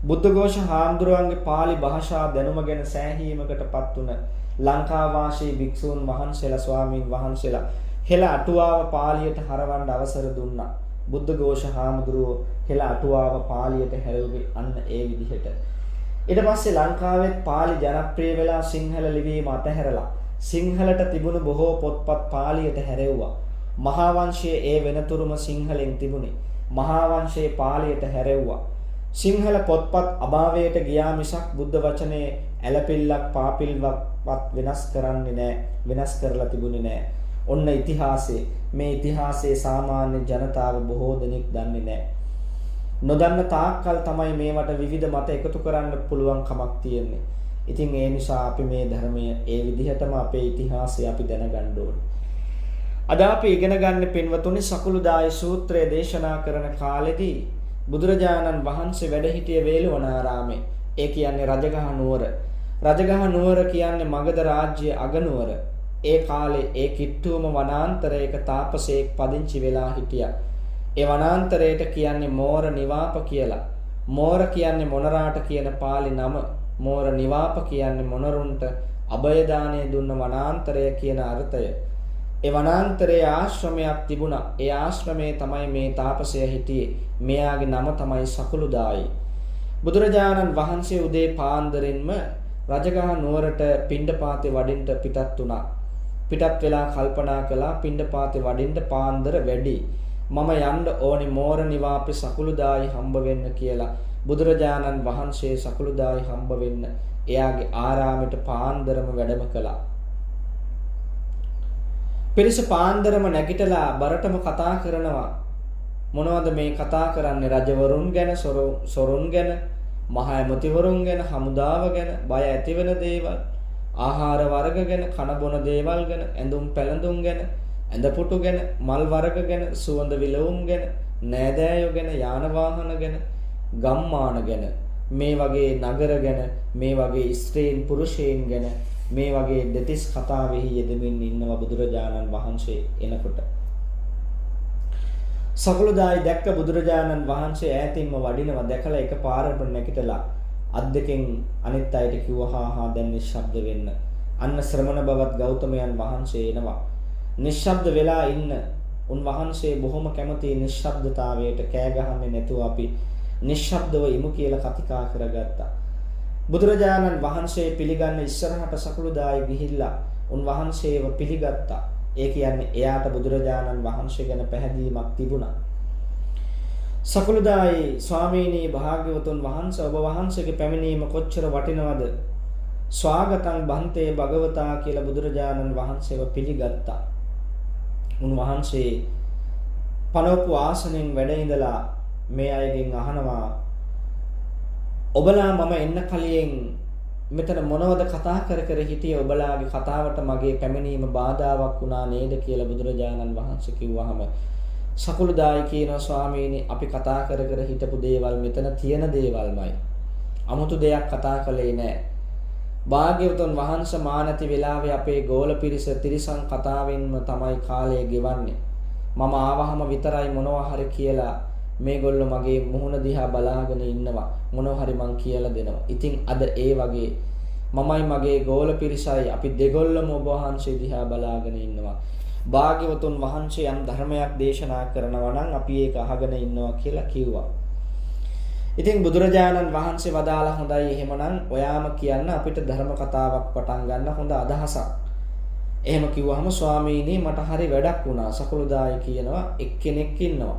බුද්ධඝෝෂ හාමුදුරුවන්ගේ පාලි භාෂා දැනුම ගැන සෑහීමකටපත් වුණ ලංකාවාසී භික්ෂූන් වහන්සේලා ස්වාමීන් වහන්සේලා හෙළ අටුවාව පාලියට හරවන්න අවසර දුන්නා. බුද්ධඝෝෂ හාමුදුරුවෝ හෙළ අටුවාව පාලියට හැරෙව්වේ අන්න ඒ විදිහට. ඊට පස්සේ ලංකාවෙත් පාලි ජනප්‍රිය වෙලා සිංහල ලිවීම අතහැරලා සිංහලට තිබුණු බොහෝ පොත්පත් පාලියට හැරෙව්වා. මහා වංශයේ ඒ වෙනතුරුම සිංහලෙන් තිබුණේ. මහා වංශයේ පාලියට හැරෙව්වා. සිංහල පොත්පත් අභාවයට ගියා මිසක් බුද්ධ වචනේ ඇලපිල්ලක් පාපිල්වත් වෙනස් කරන්නේ නැහැ. වෙනස් කරලා තිබුණේ නැහැ. ඔන්න ඉතිහාසයේ මේ ඉතිහාසයේ සාමාන්‍ය ජනතාව බොහෝ දෙනෙක් දන්නේ නැහැ. නොදන්න තාක්කල් තමයි මේවට විවිධ මත එකතු කරන්න පුළුවන් කමක් තියෙන්නේ. ඉතින් ඒ නිසා අපි මේ ධර්මය ඒ විදිහටම අපේ ඉතිහාසය අපි දැනගන්න ඕනේ. අද අපි ඉගෙන ගන්න පින්වතුනි සකුළුදායි සූත්‍රය දේශනා කරන කාලෙදී බුදුරජාණන් වහන්සේ වැඩ සිටියේ වේළුවනාරාමේ. ඒ කියන්නේ රජගහ නුවර. රජගහ නුවර කියන්නේ මගධ රාජ්‍යයේ අගනුවර. ඒ කාලේ ඒ කිට්ටුවම වනාන්තරයක තාපසයෙක් පදිංචි වෙලා හිටියා. ඒ වනාන්තරයට කියන්නේ මෝර නිවාප කියලා. මෝර කියන්නේ මොනරාට කියන පාලි නම. මෝර නිවාප කියන්නේ මොනරුන්ට අභය දාණය දුන්න වනාන්තරය කියන අර්ථය. ඒ වනාන්තරයේ ආශ්‍රමයක් තිබුණා. ඒ ආශ්‍රමයේ තමයි මේ තාපසය හිටියේ. මෙයාගේ නම තමයි සකුළුදායි. බුදුරජාණන් වහන්සේ උදේ පාන්දරින්ම රජගහ නුවරට පිණ්ඩපාතේ වඩින්න පිටත් වුණා. පිටත් වෙලා කල්පනා කළා පිණ්ඩපාතේ වඩින්න පාන්දර වැඩි. මම යන්න ඕනේ මෝර නිවාපේ සකුළුදායි හම්බ වෙන්න කියලා. බුදුරජාණන් වහන්සේ සකුළුදායි හම්බ වෙන්න එයාගේ ආරාමයට පාන්දරම වැඩම කළා. පිරිස පාන්දරම නැගිටලා බරටම කතා කරනවා. මොනවද මේ කතා කරන්නේ? රජවරුන් ගැන, සොරුන් ගැන, මහ ඇමතිවරුන් ගැන, හමුදාව ගැන, බය ඇතිවෙන දේවල්, ආහාර වර්ග ගැන, කන බොන දේවල් ගැන, ඇඳුම් පැළඳුම් ගැන, ඇඳපුටු ගැන, මල් වර්ග ගැන, සුවඳ විලවුන් ගැන, නෑදෑයෝ ගැන, යාන වාහන ගැන, ගම්මාන ගැන, මේ වගේ නගර ගැන, මේ වගේ ස්ත්‍රීන් පුරුෂයන් ගැන, මේ වගේ දෙතිස් කතාවෙහි යෙදෙමින් ඉන්නවා බුදුරජාණන් වහන්සේ එනකොට. සකුළුදායි දැක්ක බුදුරජාණන් වහන්සේ ඈතින්ම වඩිනවා. දැකලා එකපාරටම නැගිටලා අත් දෙකෙන් අනිත් අයට කිව්වා හා දැන් නිශ්ශබ්ද වෙන්න. අන්න ශ්‍රමණ බවත් ගෞතමයන් වහන්සේ එනවා. නිශ්ශබ්ද වෙලා ඉන්න උන්වහන්සේ බොහොම කැමති නිශ්ශබ්දතාවයට කෑ ගහන්නේ නැතුව අපි නිශ්ශබ්දව ඉමු කියලා කතිකා කරගත්තා. බුදුරජාණන් වහන්සේ පිළිගන්න ඉස්සරහට සකුළුදායි ගිහිල්ලා උන්වහන්සේව පිළිගත්තා. ඒ කියන්නේ එයාට බුදුරජාණන් වහන්සේ ගැන පැහැදීමක් තිබුණා. සකුළුදායි ස්වාමීනි භාග්‍යවතුන් වහන්සේ ඔබ වහන්සේගේ පැමිණීම කොච්චර වටිනවද? ස්වාගතං බන්තේ භගවතා කියලා බුදුරජාණන් වහන්සේව පිළිගත්තා. උන්වහන්සේ පනවපු ආසනෙන් වැඩ ඉඳලා මේ අයගෙන් අහනවා ඔබලා මම එන්න කලින් මෙතන මොනවද කතා කර කර හිටියේ? ඔබලාගේ කතාවට මගේ පැමිණීම බාධාවක් වුණා නේද කියලා බුදුරජාණන් වහන්සේ කිව්වහම සකුළුදායි කියනවා ස්වාමීනි අපි කතා කර කර හිටපු දේවල් මෙතන තියෙන දේවල්මයි. 아무තු දෙයක් කතා කළේ නැහැ. භාග්‍යවතුන් වහන්සේ මා නැති වෙලාවේ අපේ ගෝල පිරිස තිරිසන් කතාවෙන්ම තමයි කාලය ගෙවන්නේ. මම ආවහම විතරයි මොනවා හරි කියලා මේගොල්ලෝ මගේ මුහුණ දිහා බලාගෙන ඉන්නවා. මොනවා හරි මං කියලා දෙනවා. ඉතින් අද ඒ වගේ මමයි මගේ ගෝල පිරිසයි අපි දෙගොල්ලම ඔබ වහන්සේ දිහා බලාගෙන ඉන්නවා. භාග්‍යවතුන් වහන්සේ යම් ධර්මයක් දේශනා කරනවා නම් අපි ඒක අහගෙන ඉන්නවා කියලා කිව්වා. ඉතින් බුදුරජාණන් වහන්සේ වදාලා හොඳයි එහෙමනම් ඔයාම කියන්න අපිට ධර්ම කතාවක් පටන් ගන්න හොඳ අදහසක්. එහෙම කිව්වහම ස්වාමීනි මට හරි වැඩක් වුණා. සකලුදායි කියනවා එක්කෙනෙක් ඉන්නවා.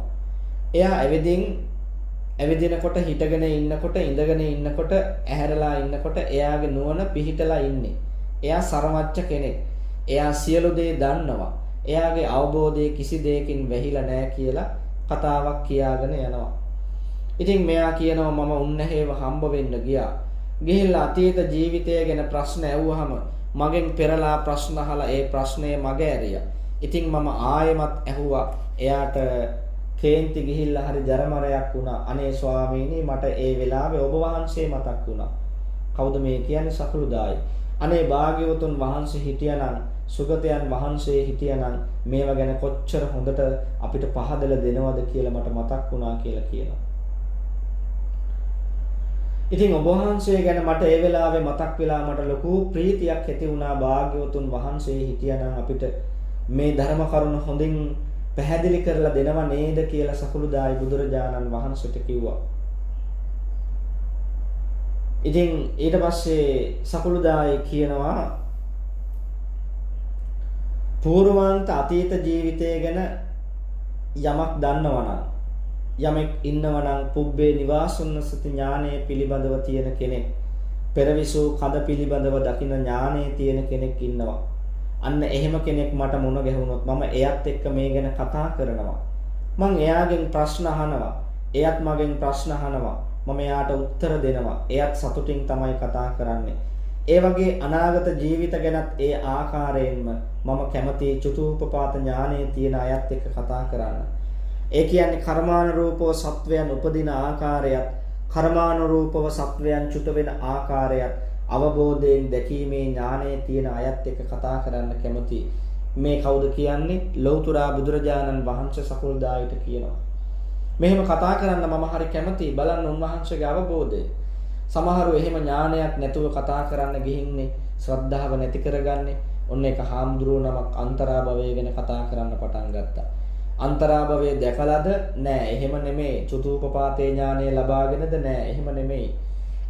එයා ඇවිදිනකොට හිටගෙන ඉන්නකොට ඉඳගෙන ඉන්නකොට ඇහැරලා ඉන්නකොට එයාගේ නුවණ පිහිටලා ඉන්නේ. එයා සරමච්ච කෙනෙක්. එයා සියලු දේ දන්නවා. එයාගේ අවබෝධය කිසි දෙයකින් වැහිලා නැහැ කියලා කතාවක් කියාගෙන යනවා. ඉතින් මෙයා කියනවා මම උන්නැහේව හම්බ වෙන්න ගියා. ගිහිල්ලා අතීත ජීවිතය ගැන ප්‍රශ්න ඇහුවාම මගෙන් පෙරලා ප්‍රශ්න අහලා ඒ ප්‍රශ්නේ මග ඇරියා. ඉතින් මම ආයෙමත් ඇහුවා. එයාට කේන්ති ගිහිල්ලා හරි ජරමරයක් වුණා. අනේ ස්වාමීනි මට ඒ වෙලාවේ ඔබ වහන්සේ මතක් වුණා. කවුද මේ කියන්නේ? සකලුදායි. අනේ භාග්‍යවතුන් වහන්සේ හිටියානම් සුගතයන් වහන්සේ හිටියානම් මේවා ගැන කොච්චර හොඳට අපිට පහදලා දෙනවද කියලා මට මතක් වුණා කියලා කියනවා. ඉතින් ඔබ වහන්සේ ගැන මට ඒ වෙලාවේ මතක් වෙලා මට ලොකු ප්‍රීතියක් ඇති වුණා. භාග්‍යවතුන් වහන්සේ හිටියානම් අපිට මේ ධර්ම කරුණ හොඳින් පැහැදිලි කරලා දෙනව නේද කියලා සකලුදායි බුදුරජාණන් වහන්සේට කිව්වා. ඉතින් ඊට පස්සේ සකලුදායි කියනවා පූර්වාන්ත අතීත ජීවිතය ගැන යමක් දන්නවනම් යමෙක් ඉන්නවනම් පුබ්බේ නිවාසුන්නසති ඥානය පිළිබඳව තියෙන කෙනෙක් පෙරවිසු කඳ පිළිබඳව දකින ඥානය තියෙන කෙනෙක් ඉන්නවා. අන්න එහෙම කෙනෙක් මට මුණ ගැහුනොත් මම එයත් එක්ක මේ ගැන කතා කරනවා. මං එයාගෙන් ප්‍රශ්න අහනවා. එයත් මගෙන් ප්‍රශ්න අහනවා. මම එයාට උත්තර දෙනවා. එයත් සතුටින් තමයි කතා කරන්නේ. ඒ වගේ අනාගත ජීවිත ගැනත් ඒ ආකාරයෙන්ම මම කැමති චතුූපපාත ඥානයේ තියෙන අයත් එක්ක කතා කරන්න. ඒ කියන්නේ කර්මානුරූපව සත්වයන් උපදින ආකාරයත් කර්මානුරූපව සත්වයන් චුත වෙන ආකාරයත් අවබෝධයෙන් දැකීමේ ඥානයේ තියෙන අයත් එක්ක කතා කරන්න කැමති. මේ කවුද කියන්නේ? ලෞතුරා බුදුරජාණන් වහන්සේ සකලුදායිට කියනවා. මෙහෙම කතා කරන්න මම හරි කැමතියි. බලන්න උන්වහන්සේගේ අවබෝධය. සමහරව එහෙම ඥානයක් නැතුව කතා කරන්න ගිහින්නේ ශ්‍රද්ධාව නැති කරගන්නේ. ඔන්න එක හාමුදුරුවෝ නමක් අන්තරාභවය ගැන කතා කරන්න පටන් ගත්තා. අන්තරාභවය දැකලාද? නෑ. එහෙම නෙමෙයි. චතුූපපාතේ ඥානය ලබාගෙනද? නෑ. එහෙම නෙමෙයි.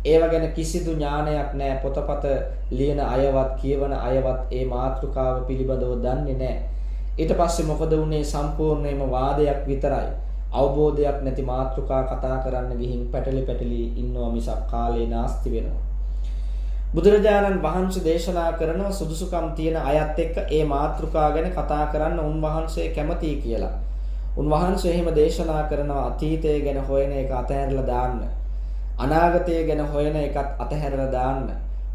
ඒව ගැන කිසිදු ඥානයක් නෑ. පොතපත ලියන අයවත් කියවන අයවත් ඒ මාතෘකාව පිළිබඳව දන්නේ නෑ. ඊට පස්සේ මොකද වුනේ? සම්පූර්ණයෙන්ම වාදයක් විතරයි. අවබෝධයක් නැති මාතෘකා කතා කරන්න ගිහින් පැටලි ඉන්නවා මිසක් කාලේ නාස්ති වෙනවා. බුදුරජාණන් වහන්සේ දේශනා කරන සුදුසුකම් තියෙන අයත් එක්ක ඒ මාතෘකා ගැන කතා කරන්න උන්වහන්සේ කැමතියි කියලා. උන්වහන්සේ එහෙම දේශනා කරනවා අතීතය ගැන හොයන එක අතහැරලා දාන්න. අනාගතය ගැන හොයන එකත් අතහැරලා දාන්න.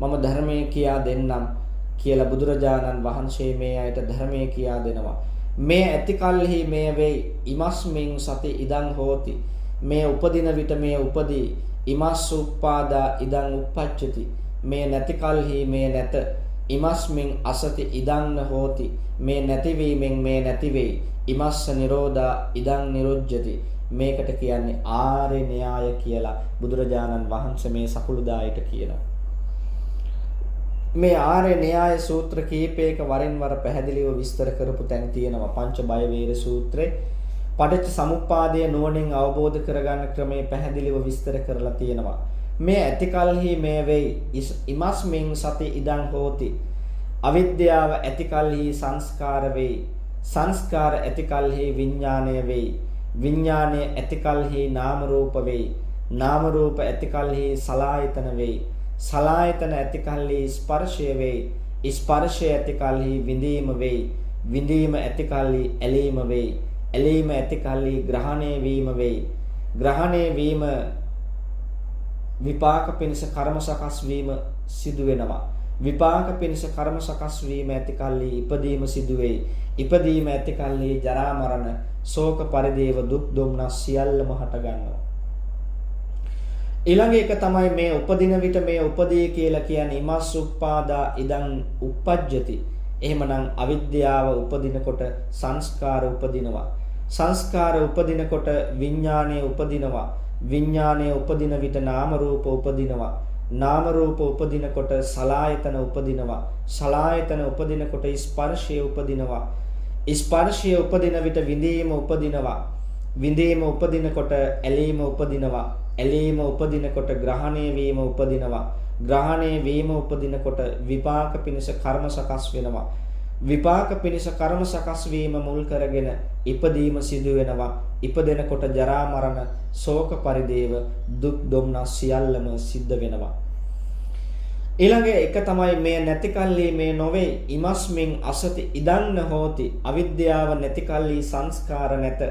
මම ධර්මයේ කියා දෙන්නම් කියලා බුදුරජාණන් වහන්සේ මේ අයට ධර්මයේ කියා දෙනවා. මේ ඇති කල්හි මේ වෙයි ඉමස්මින් සති ඉදං හෝති. මේ උපදින විට මේ උපදී. ඉමස් උප්පාදා ඉදං උප්පච්චති. මේ නැති කල්හි මේ නැත. ඉමස්මින් අසති ඉදං හෝති. මේ නැතිවීමෙන් මේ නැති වෙයි. ඉමස්ස නිරෝධා ඉදං නිරුජ්ජති. මේකට කියන්නේ ආර්ය න්‍යාය කියලා බුදුරජාණන් වහන්සේ මේ සකුළුදායට කියනවා. මේ ආර්ය න්‍යාය සූත්‍ර කීපයක වරින් වර පැහැදිලිව විස්තර කරපු තැන් තියෙනවා. පංච බය වේර සූත්‍රේ පටිච්ච සමුප්පාදය නුවණින් අවබෝධ කරගන්න ක්‍රමය පැහැදිලිව විස්තර කරලා තියෙනවා. මේ ඇති කල්හි මේ වෙයි ඉමස්මින් සති ඉදං හෝති. අවිද්‍යාව ඇති කල්හි සංස්කාර වෙයි. සංස්කාර ඇති කල්හි විඥාණය වෙයි. විඥාණය ඇති කල්හි නාම රූප වෙයි. නාම රූප ඇති කල්හි සලආයතන වෙයි. සලආයතන ඇති කල්හි ස්පර්ශය වෙයි. ස්පර්ශය ඇති කල්හි විඳීම වෙයි. විඳීම ඇති කල්හි ඇලීම වෙයි. ඇලීම ඇති කල්හි ග්‍රහණය වීම වෙයි. ග්‍රහණය වීම විපාක පිණිස කර්ම සකස් වීම සිදු වෙනවා. විපාක පිණිස කර්ම සකස් වීම ඇති කල්හි ඉපදීම සිදු වෙයි. ඉපදීම ඇති කල්හි ජරා මරණ ශෝක පරිදේව දුක් දුම්නස් සියල්ලම හට ගන්නවා. ඊළඟ එක තමයි මේ උපදින විට මේ උපදී කියලා කියන්නේ ඉමස් උප්පාදා ඉදං උප්පජ්ජති. එහෙමනම් අවිද්‍යාව උපදිනකොට සංස්කාර උපදිනවා. සංස්කාර උපදිනකොට විඥානය උපදිනවා. විඥානය උපදින විට නාම රූප උපදිනවා. නාම රූප උපදිනකොට සලආයතන උපදිනවා. සලආයතන උපදිනකොට ස්පර්ශය උපදිනවා. ස්පර්ශය උපදින විට විඳීම උපදිනවා. විඳීම උපදිනකොට ඇලීම උපදිනවා. ඇලීම උපදිනකොට ග්‍රහණය වීම උපදිනවා. ග්‍රහණය වීම උපදිනකොට විපාක පිණිස කර්ම සකස් වෙනවා. විපාක පිණිස කර්ම සකස් වීම මුල් කරගෙන ඉපදීම සිදු වෙනවා. ඉපදෙනකොට ජරා මරණ ශෝක පරිදේව දුක් දුම්නස් සියල්ලම සිද්ධ වෙනවා. ඊළඟ එක තමයි මේ නැති කල්ලි මේ නොවේ ඉමස්මින් අසති ඉදන්න හෝති අවිද්‍යාව නැති කල්ලි සංස්කාර නැත.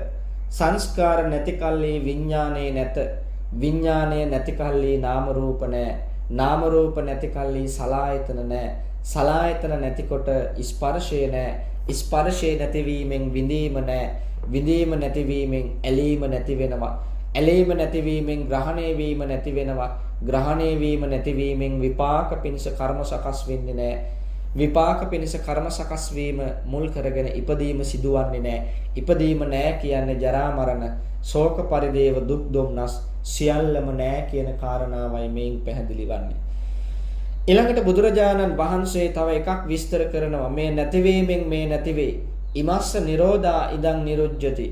සංස්කාර නැති කල්ලි විඥානේ නැත. විඥානේ නැති කල්ලි නාම රූප නැහැ. නාම රූප නැති කල්ලි සලආයතන නැහැ. සලආයතන නැතිකොට ස්පර්ශය නැහැ. ස්පර්ශය නැතිවීමෙන් විඳීම නැහැ. විඳීම නැතිවීමෙන් ඇලීම නැති වෙනවා. ඇලීම නැතිවීමෙන් ග්‍රහණය වීම නැති වෙනවා. ග්‍රහණය වීම නැතිවීමෙන් විපාක පිණිස කර්ම සකස් වෙන්නේ නැහැ. විපාක පිණිස කර්ම සකස් වීම මුල් කරගෙන ඉපදීම සිදුවන්නේ නැහැ. ඉපදීම නැහැ කියන්නේ ජරා මරණ ශෝක පරිදේව දුක් දුම්නස් සියල්ලම නැහැ කියන කාරණාවයි මේන් පැහැදිලි වන්නේ. ඊළඟට බුදුරජාණන් වහන්සේ තව එකක් විස්තර කරනවා මේ නැතිවීමෙන් මේ නැතිවේ. ඉමස්ස නිරෝධා ඉදං නිරුජ්ජති.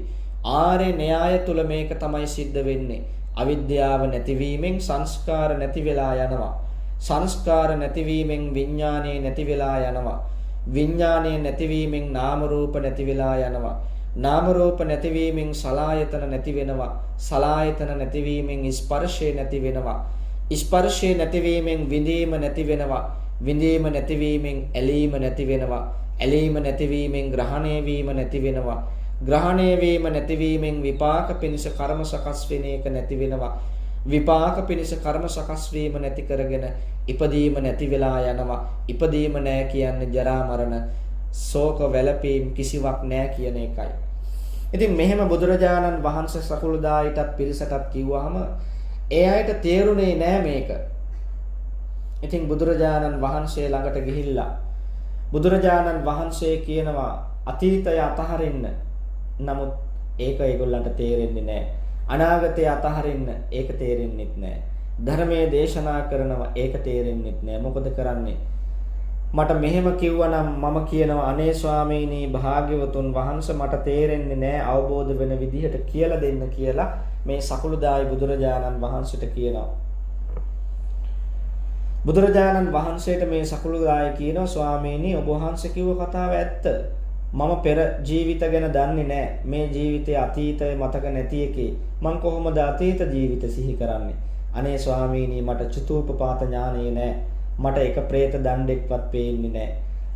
ආර්ය න්‍යාය තුල මේක තමයි සිද්ධ වෙන්නේ. අවිද්‍යාව නැතිවීමෙන් සංස්කාර නැති වෙලා යනවා. සංස්කාර නැතිවීමෙන් විඥානය නැති වෙලා යනවා. විඥානය නැතිවීමෙන් නාම රූප නැති වෙලා යනවා. නාම රූප නැතිවීමෙන් සලආයතන නැති වෙනවා. සලආයතන නැතිවීමෙන් ස්පර්ශය නැති වෙනවා. ස්පර්ශය නැතිවීමෙන් විඳීම නැති වෙනවා. විඳීම නැතිවීමෙන් ඇලීම නැති වෙනවා. ඇලීම නැතිවීමෙන් ග්‍රහණය වීම නැති වෙනවා. ග්‍රහණය වීම නැතිවීමෙන් විපාක පිණිස කර්ම සකස් වෙන එක නැති වෙනවා. විපාක පිණිස කර්ම සකස් වීම නැති කරගෙන ඉපදීම නැති වෙලා යනවා. ඉපදීම නැහැ කියන්නේ ජරා මරණ ශෝක වැළපීම් කිසිවක් නැහැ කියන එකයි. ඉතින් මෙහෙම බුදුරජාණන් වහන්සේ සකුළුදායිටත් පිරිසටත් කිව්වහම ඒ අයට තේරුනේ නැහැ මේක. ඉතින් බුදුරජාණන් වහන්සේ ළඟට ගිහිල්ලා බුදුරජාණන් වහන්සේ කියනවා අතීතය අතහරින්න. නමුත් ඒක ඒගොල්ලන්ට තේරෙන්නේ නැහැ. අනාගතය අතහරින්න ඒක තේරෙන්නෙත් නැහැ. ධර්මයේ දේශනා කරනවා ඒක තේරෙන්නෙත් නැහැ. මොකද කරන්නේ? මට මෙහෙම කිව්වනම් මම කියනවා අනේ ස්වාමීනි භාග්‍යවතුන් වහන්සේ මට තේරෙන්නේ නැහැ අවබෝධ වෙන විදිහට කියලා දෙන්න කියලා මේ සකුළුදායි බුදුරජාණන් වහන්සේට කියනවා. බුදුරජාණන් වහන්සේට මේ සකුළුදායි කියනවා ස්වාමීනි ඔබ වහන්සේ කිව්ව කතාව ඇත්ත. මම පෙර ජීවිත ගැන දන්නේ නැහැ. මේ ජීවිතයේ අතීතය මතක නැති එකේ මං කොහොමද අතීත ජීවිත සිහි කරන්නේ? අනේ ස්වාමීනි මට චතුූපපාත ඥානෙ නැහැ. මට එක പ്രേත දණ්ඩෙක්වත් පේන්නේ නැහැ.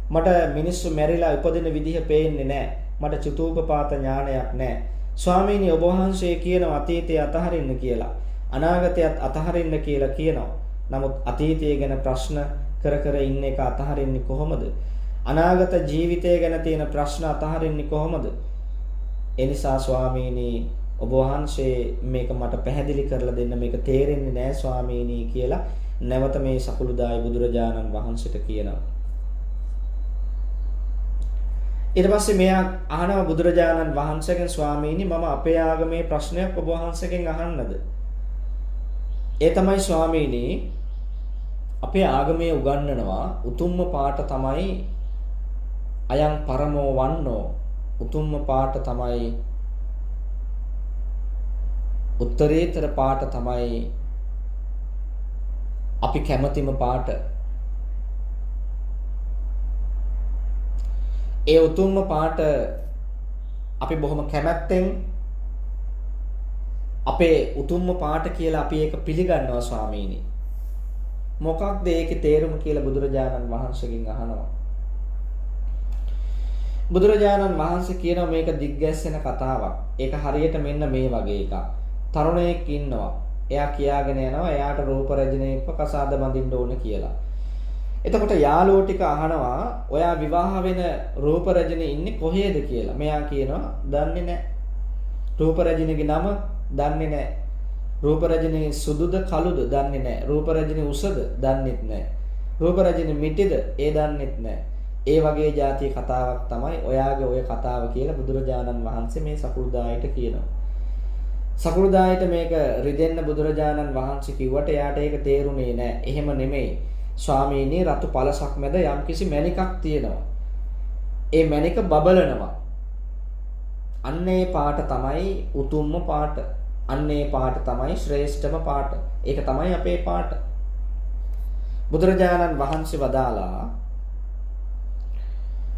මට මිනිස්සු මැරිලා උපදින විදිහ පේන්නේ නැහැ. මට චතුූපපාත ඥානයක් නැහැ. ස්වාමීනි ඔබ වහන්සේ කියනවා අතීතය අතහරින්න කියලා. අනාගතයත් අතහරින්න කියලා කියනවා. නමුත් අතීතය ගැන ප්‍රශ්න කර කර ඉන්න එක අතහරින්නේ කොහොමද? අනාගත ජීවිතය ගැන තියෙන ප්‍රශ්න අතහරින්නේ කොහොමද? ඒ නිසා ස්වාමීනි ඔබ වහන්සේ මේක මට පැහැදිලි කරලා දෙන්න මේක තේරෙන්නේ නැහැ ස්වාමීනි කියලා නැවත මේ සකුළුදායි බුදුරජාණන් වහන්සේට කියනවා. ඊට පස්සේ මෙයා අහනවා බුදුරජාණන් වහන්සේගෙන් ස්වාමීනි මම අපේ ආගමේ ප්‍රශ්නයක් ඔබ වහන්සේගෙන් අහන්නද? ඒ තමයි ස්වාමීනි අපේ ආගමේ උගන්වනවා උතුම්ම පාට තමයි අයං පරමෝ වන්නෝ. උතුම්ම පාට තමයි උත්තරීතර පාට තමයි අපි කැමතිම පාට. ඒ උතුම්ම පාට අපි බොහොම කැමැත්තෙන් අපේ උතුම්ම පාට කියලා අපි ඒක පිළිගන්නවා ස්වාමීනි. මොකක්ද ඒකේ තේරුම කියලා බුදුරජාණන් වහන්සේගෙන් අහනවා. බුදුරජාණන් වහන්සේ කියනවා මේක දිග්ගැස්සෙන කතාවක්. ඒක හරියට මෙන්න මේ වගේ එකක්. තරුණයෙක් ඉන්නවා. එයා කියාගෙන යනවා එයාට රූප රජිනෙක්ව කසාද බඳින්න ඕන කියලා. එතකොට යාළුවෝ ටික අහනවා ඔයා විවාහ වෙන රූප රජිනේ ඉන්නේ කොහේද කියලා. මෙයා කියනවා දන්නේ නැහැ. රූප රජිනේගේ නම දන්නේ නැහැ. රූප රජිනේ සුදුද කළුද දන්නේ නැහැ. රූප රජිනේ උසද දන්නේත් නැහැ. රූප රජිනේ මිටිද ඒ දන්නේත් නැහැ. ඒ වගේ જાතිය කතාවක් තමයි ඔයාගේ ඔය කතාව කියලා බුදුරජාණන් වහන්සේ මේ සකුළුදායිට කියනවා. සකුළුදායිට මේක රිදෙන්න බුදුරජාණන් වහන්සේ කිව්වට එයාට ඒක තේරුනේ නැහැ. එහෙම නෙමෙයි. ස්වාමීනි රතු පළසක් මැද යම්කිසි මණිකක් තියෙනවා. ඒ මණික බබලනවා. අන්න ඒ පාට තමයි උතුම්ම පාට. අන්නේ පාට තමයි ශ්‍රේෂ්ඨම පාට. ඒක තමයි අපේ පාට. බුදුරජාණන් වහන්සේ වදාලා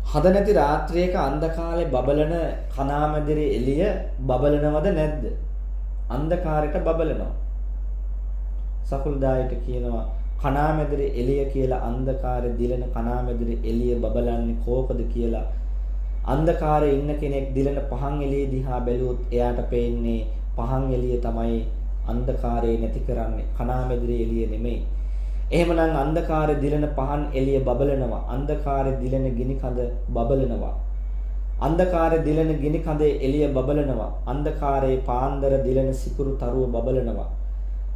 හද නැති රාත්‍රියක අන්ධකාරයේ බබලන කණාමැදිරි එළිය බබලනවද නැද්ද? අන්ධකාරයට බබලනවා. සකුළුදායට කියනවා කණාමැදිරි එළිය කියලා අන්ධකාරයේ දිලන කණාමැදිරි එළිය බබලන්නේ කෝකද කියලා. අන්ධකාරයේ ඉන්න කෙනෙක් දිලන පහන් එළිය දිහා බැලුවොත් එයාට පේන්නේ පහන් එළිය තමයි අන්ධකාරය නැති කරන්නේ. කණාමැදිරි එළිය නෙමෙයි. එහෙමනම් අන්ධකාරයේ දිලන පහන් එළිය බබලනවා. අන්ධකාරයේ දිලන ගිනි කඳ බබලනවා. අන්ධකාරයේ දිලන ගිනි කඳේ එළිය බබලනවා. අන්ධකාරයේ පාන්දර දිලන සිකුරු තරුව බබලනවා.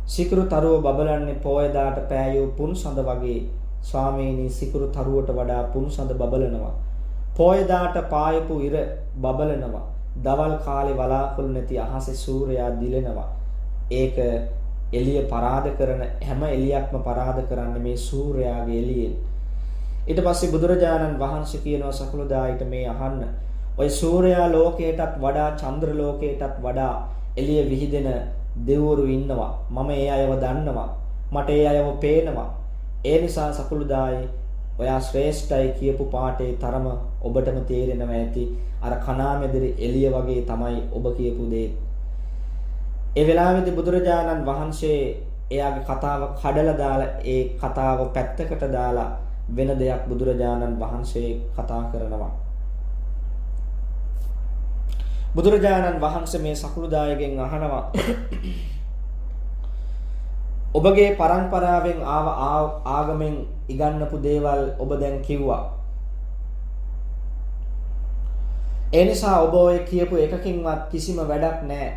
සිකුරු තරුව බබලන්නේ පොයදාට පෑයෝ පුන්සඳ වගේ. ස්වාමීනි සිකුරු තරුවට වඩා පුන්සඳ බබලනවා. පොයදාට පායපු ඉර බබලනවා. දවල් කාලේ වලාකුළු නැති අහසේ සූර්යයා දිලෙනවා. ඒක එළිය පරාද කරන හැම එළියක්ම පරාද කරන්නේ මේ සූර්යයාගේ එළියෙන්. ඊට පස්සේ බුදුරජාණන් වහන්සේ කියනවා සකුළුදායිට මේ අහන්න. ඔය සූර්යයා ලෝකයටත් වඩා චන්ද්‍ර ලෝකයටත් වඩා එළිය විහිදෙන දෙවිවරු ඉන්නවා. මම ඒ අයව දන්නවා. මට ඒ අයව පේනවා. ඒ නිසා සකුළුදායි ඔයා ශ්‍රේෂ්ඨයි කියපු පාඩේ තරම ඔබටම තේරෙනවා ඇති. අර කණාමැදිරි එළිය වගේ තමයි ඔබ කියපු දේ. ඒ වෙලාවේදී බුදුරජාණන් වහන්සේ එයාගේ කතාව කඩලා දාලා ඒ කතාව පැත්තකට දාලා වෙන දෙයක් බුදුරජාණන් වහන්සේ කතා කරනවා. බුදුරජාණන් වහන්සේ මේ සකුළුදායගෙන් අහනවා ඔබගේ පරම්පරාවෙන් ආගමෙන් ඉගන්නපු දේවල් ඔබ දැන් කිව්වා. ඒ නිසා ඔබ ඔය කියපු එකකින්වත් කිසිම වැඩක් නැහැ.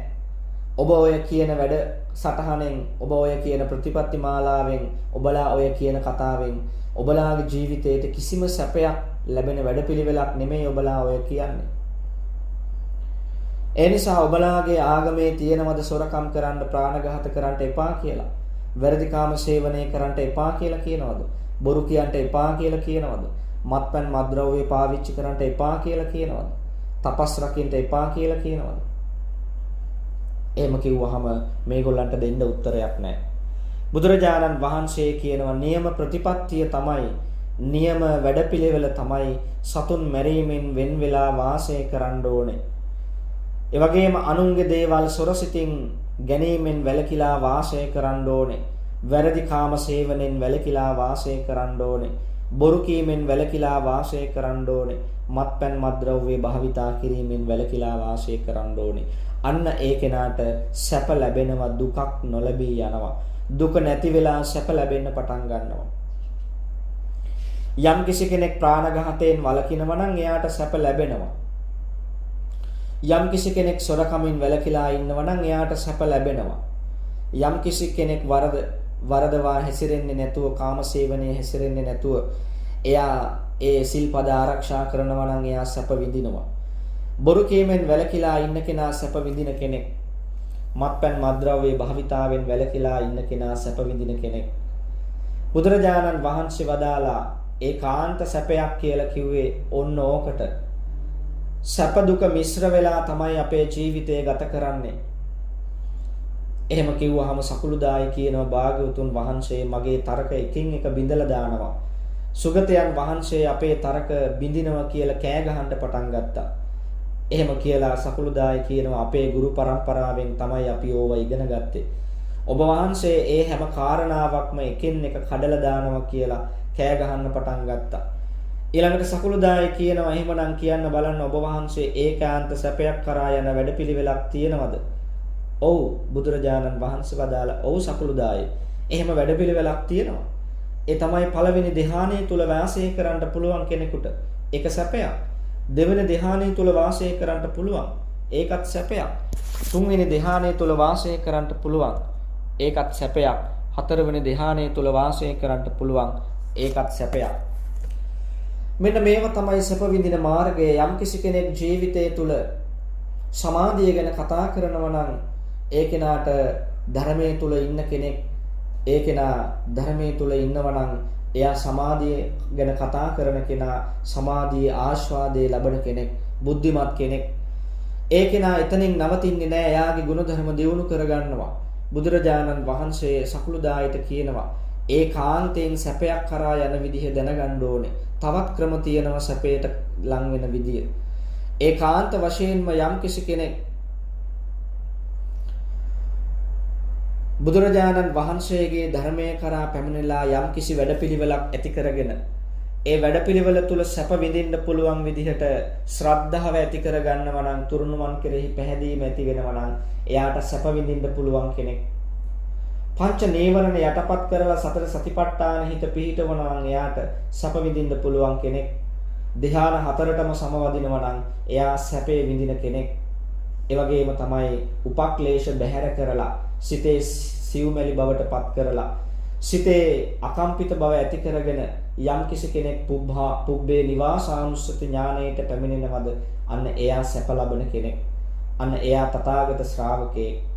ඔබ ඔය කියන වැඩ සටහනෙන් ඔබ ඔය කියන ප්‍රතිපත්ති මාලාවෙන් ඔබලා ඔය කියන කතාවෙන් ඔබලාගේ ජීවිතේට කිසිම සැපයක් ලැබෙන වැඩපිළිවෙලක් නෙමෙයි ඔබලා ඔය කියන්නේ. ඒ නිසා ඔබලාගේ ආගමේ තියෙනවද සොරකම් කරන්න ප්‍රාණඝාත කරන්න එපා කියලා? වැරදි කාම සේවනය කරන්න එපා කියලා කියනවද? බොරු කියන්න එපා කියලා කියනවද? මත්පැන් මත්ද්‍රව්‍ය පාවිච්චි කරන්න එපා කියලා කියනවද? තපස් රකින්න එපා කියලා කියනවද? එහෙම කිව්වහම මේගොල්ලන්ට දෙන්න උත්තරයක් නැහැ. බුදුරජාණන් වහන්සේ කියනවා නියම ප්‍රතිපත්තිය තමයි නියම වැඩපිළිවෙල තමයි සතුන් මැරීමෙන් වෙන් වෙලා වාසය කරන්න ඕනේ. ඒ වගේම අනුන්ගේ දේවල් සොරසිතින් ගැනීමෙන් වැළකීලා වාසය කරන්න ඕනේ. වැරදි කාම සේවනයෙන් වැළකීලා වාසය කරන්න ඕනේ. බොරු කීමෙන් වැළකීලා වාසය කරන්න ඕනේ. මත්පැන් මත්ද්‍රව්‍ය භාවිතා කිරීමෙන් වැළකීලා වාසය කරන්න ඕනේ. අන්න ඒ කෙනාට සැප ලැබෙනවා, දුකක් නොලැබී යනවා. දුක නැති වෙලා සැප ලැබෙන්න පටන් ගන්නවා. යම් කිසි කෙනෙක් ප්‍රාණඝාතයෙන් වළකිනවා නම් එයාට සැප ලැබෙනවා. යම් කිසි කෙනෙක් සොරකමින් වැළකීලා ඉන්නවා නම් එයාට සැප ලැබෙනවා. යම් කිසි කෙනෙක් වරදවා හැසිරෙන්නේ නැතුව කාමසේවනයේ හැසිරෙන්නේ නැතුව එයා ඒ සිල්පද ආරක්ෂා කරනවා නම් එයා සැප විඳිනවා. බොරු කීමෙන් වැළකීලා ඉන්න කෙනා සැප විඳින කෙනෙක්. මත්පැන් මත්ද්‍රව්‍ය භාවිතාවෙන් වැළකීලා ඉන්න කෙනා සැප විඳින කෙනෙක්. බුදුරජාණන් වහන්සේ වදාලා ඒකාන්ත සැපයක් කියලා කිව්වේ ඔන්න ඕකට. සැප දුක මිශ්‍ර වෙලා තමයි අපේ ජීවිතය ගත කරන්නේ. එහෙම කිව්වහම සකුළුදායි කියනවා භාග්‍යවතුන් වහන්සේ මගේ තරක එකින් එක බිඳලා දානවා. සුගතයන් වහන්සේ අපේ තරක බිඳිනවා කියලා කෑ ගහන්න පටන් ගත්තා. එහෙම කියලා සකුළුදායි කියනවා අපේ ගුරු පරම්පරාවෙන් තමයි අපි ඕව ඉගෙන ගත්තේ. ඔබ වහන්සේ ඒ හැම කාරණාවක්ම එකින් එක කඩලා දානවා කියලා කෑ ගහන්න පටන් ගත්තා. ඊළඟට සකුළුදායි කියනවා එහෙමනම් කියන්න බලන්න ඔබ වහන්සේ ඒකාන්ත සැපයක් කරා යන වැඩපිළිවෙලක් තියෙනවද? ඔව් බුදුරජාණන් වහන්සේ වදාලා ඔව් සකුළුදායි. එහෙම වැඩපිළිවෙලක් තියෙනවා. ඒ තමයි පළවෙනි ධ්‍යානය තුල වාසය කරන්න පුළුවන් කෙනෙකුට. ඒක සැපයක්. දෙවෙනි ධ්‍යානය තුල වාසය කරන්න පුළුවන්. ඒකත් සැපයක්. තුන්වෙනි ධ්‍යානය තුල වාසය කරන්න පුළුවන්. ඒකත් සැපයක්. හතරවෙනි ධ්‍යානය තුල වාසය කරන්න පුළුවන්. ඒකත් සැපයක්. මෙන්න මේව තමයි සැප විඳින මාර්ගය. යම් කිසි කෙනෙක් ජීවිතය තුල සමාධිය ගැන කතා කරනවා නම් ඒ කෙනාට ධර්මයේ තුල ඉන්න කෙනෙක්, ඒ කෙනා ධර්මයේ තුල ඉන්නවා නම් එයා සමාධිය ගැන කතා කරන කෙනා, සමාධියේ ආස්වාදයේ ලබන කෙනෙක්, බුද්ධිමත් කෙනෙක්. ඒ කෙනා එතනින් නවතින්නේ නැහැ. එයාගේ ගුණධර්ම දියුණු කරගන්නවා. බුදුරජාණන් වහන්සේ සකුළුදායිට කියනවා ඒකාන්තයෙන් සැපයක් කරා යන විදිහ දැනගන්න ඕනේ. තවත් ක්‍රම තියෙනවා සැපයට ලං වෙන විදිය. ඒකාන්ත වශයෙන්ම යම් කිසි කෙනෙක් බුදුරජාණන් වහන්සේගේ ධර්මයේ කරා පැමිණලා යම් කිසි වැඩපිළිවෙලක් ඇති කරගෙන ඒ වැඩපිළිවෙල තුල සැප විඳින්න පුළුවන් විදිහට ශ්‍රද්ධාව ඇති කර ගන්නවා නම් තුරුණුවන් කෙරෙහි පැහැදීම ඇති වෙනවා නම් එයාට සැප විඳින්න පුළුවන් කෙනෙක්. පංච නීවරණ යටපත් කරලා සතර සතිපට්ඨාන හිත පිහිටවනවා නම් එයාට සැප විඳින්න පුළුවන් කෙනෙක්. ධ්‍යාන හතරටම සමවදිනවා නම් එයා සැපේ විඳින කෙනෙක්. ඒ වගේම තමයි උපක්ලේශ බැහැර කරලා සිතේ සිව්මැලි බවට පත් කරලා සිතේ අකම්පිත බව ඇති කරගෙන යම් කිසි කෙනෙක් පුබ්බේ නිවාසානුස්සති ඥානයට පැමිණෙනවද අන්න එයා සැප ලබන කෙනෙක්. අන්න එයා තථාගත ශ්‍රාවකයෙක්.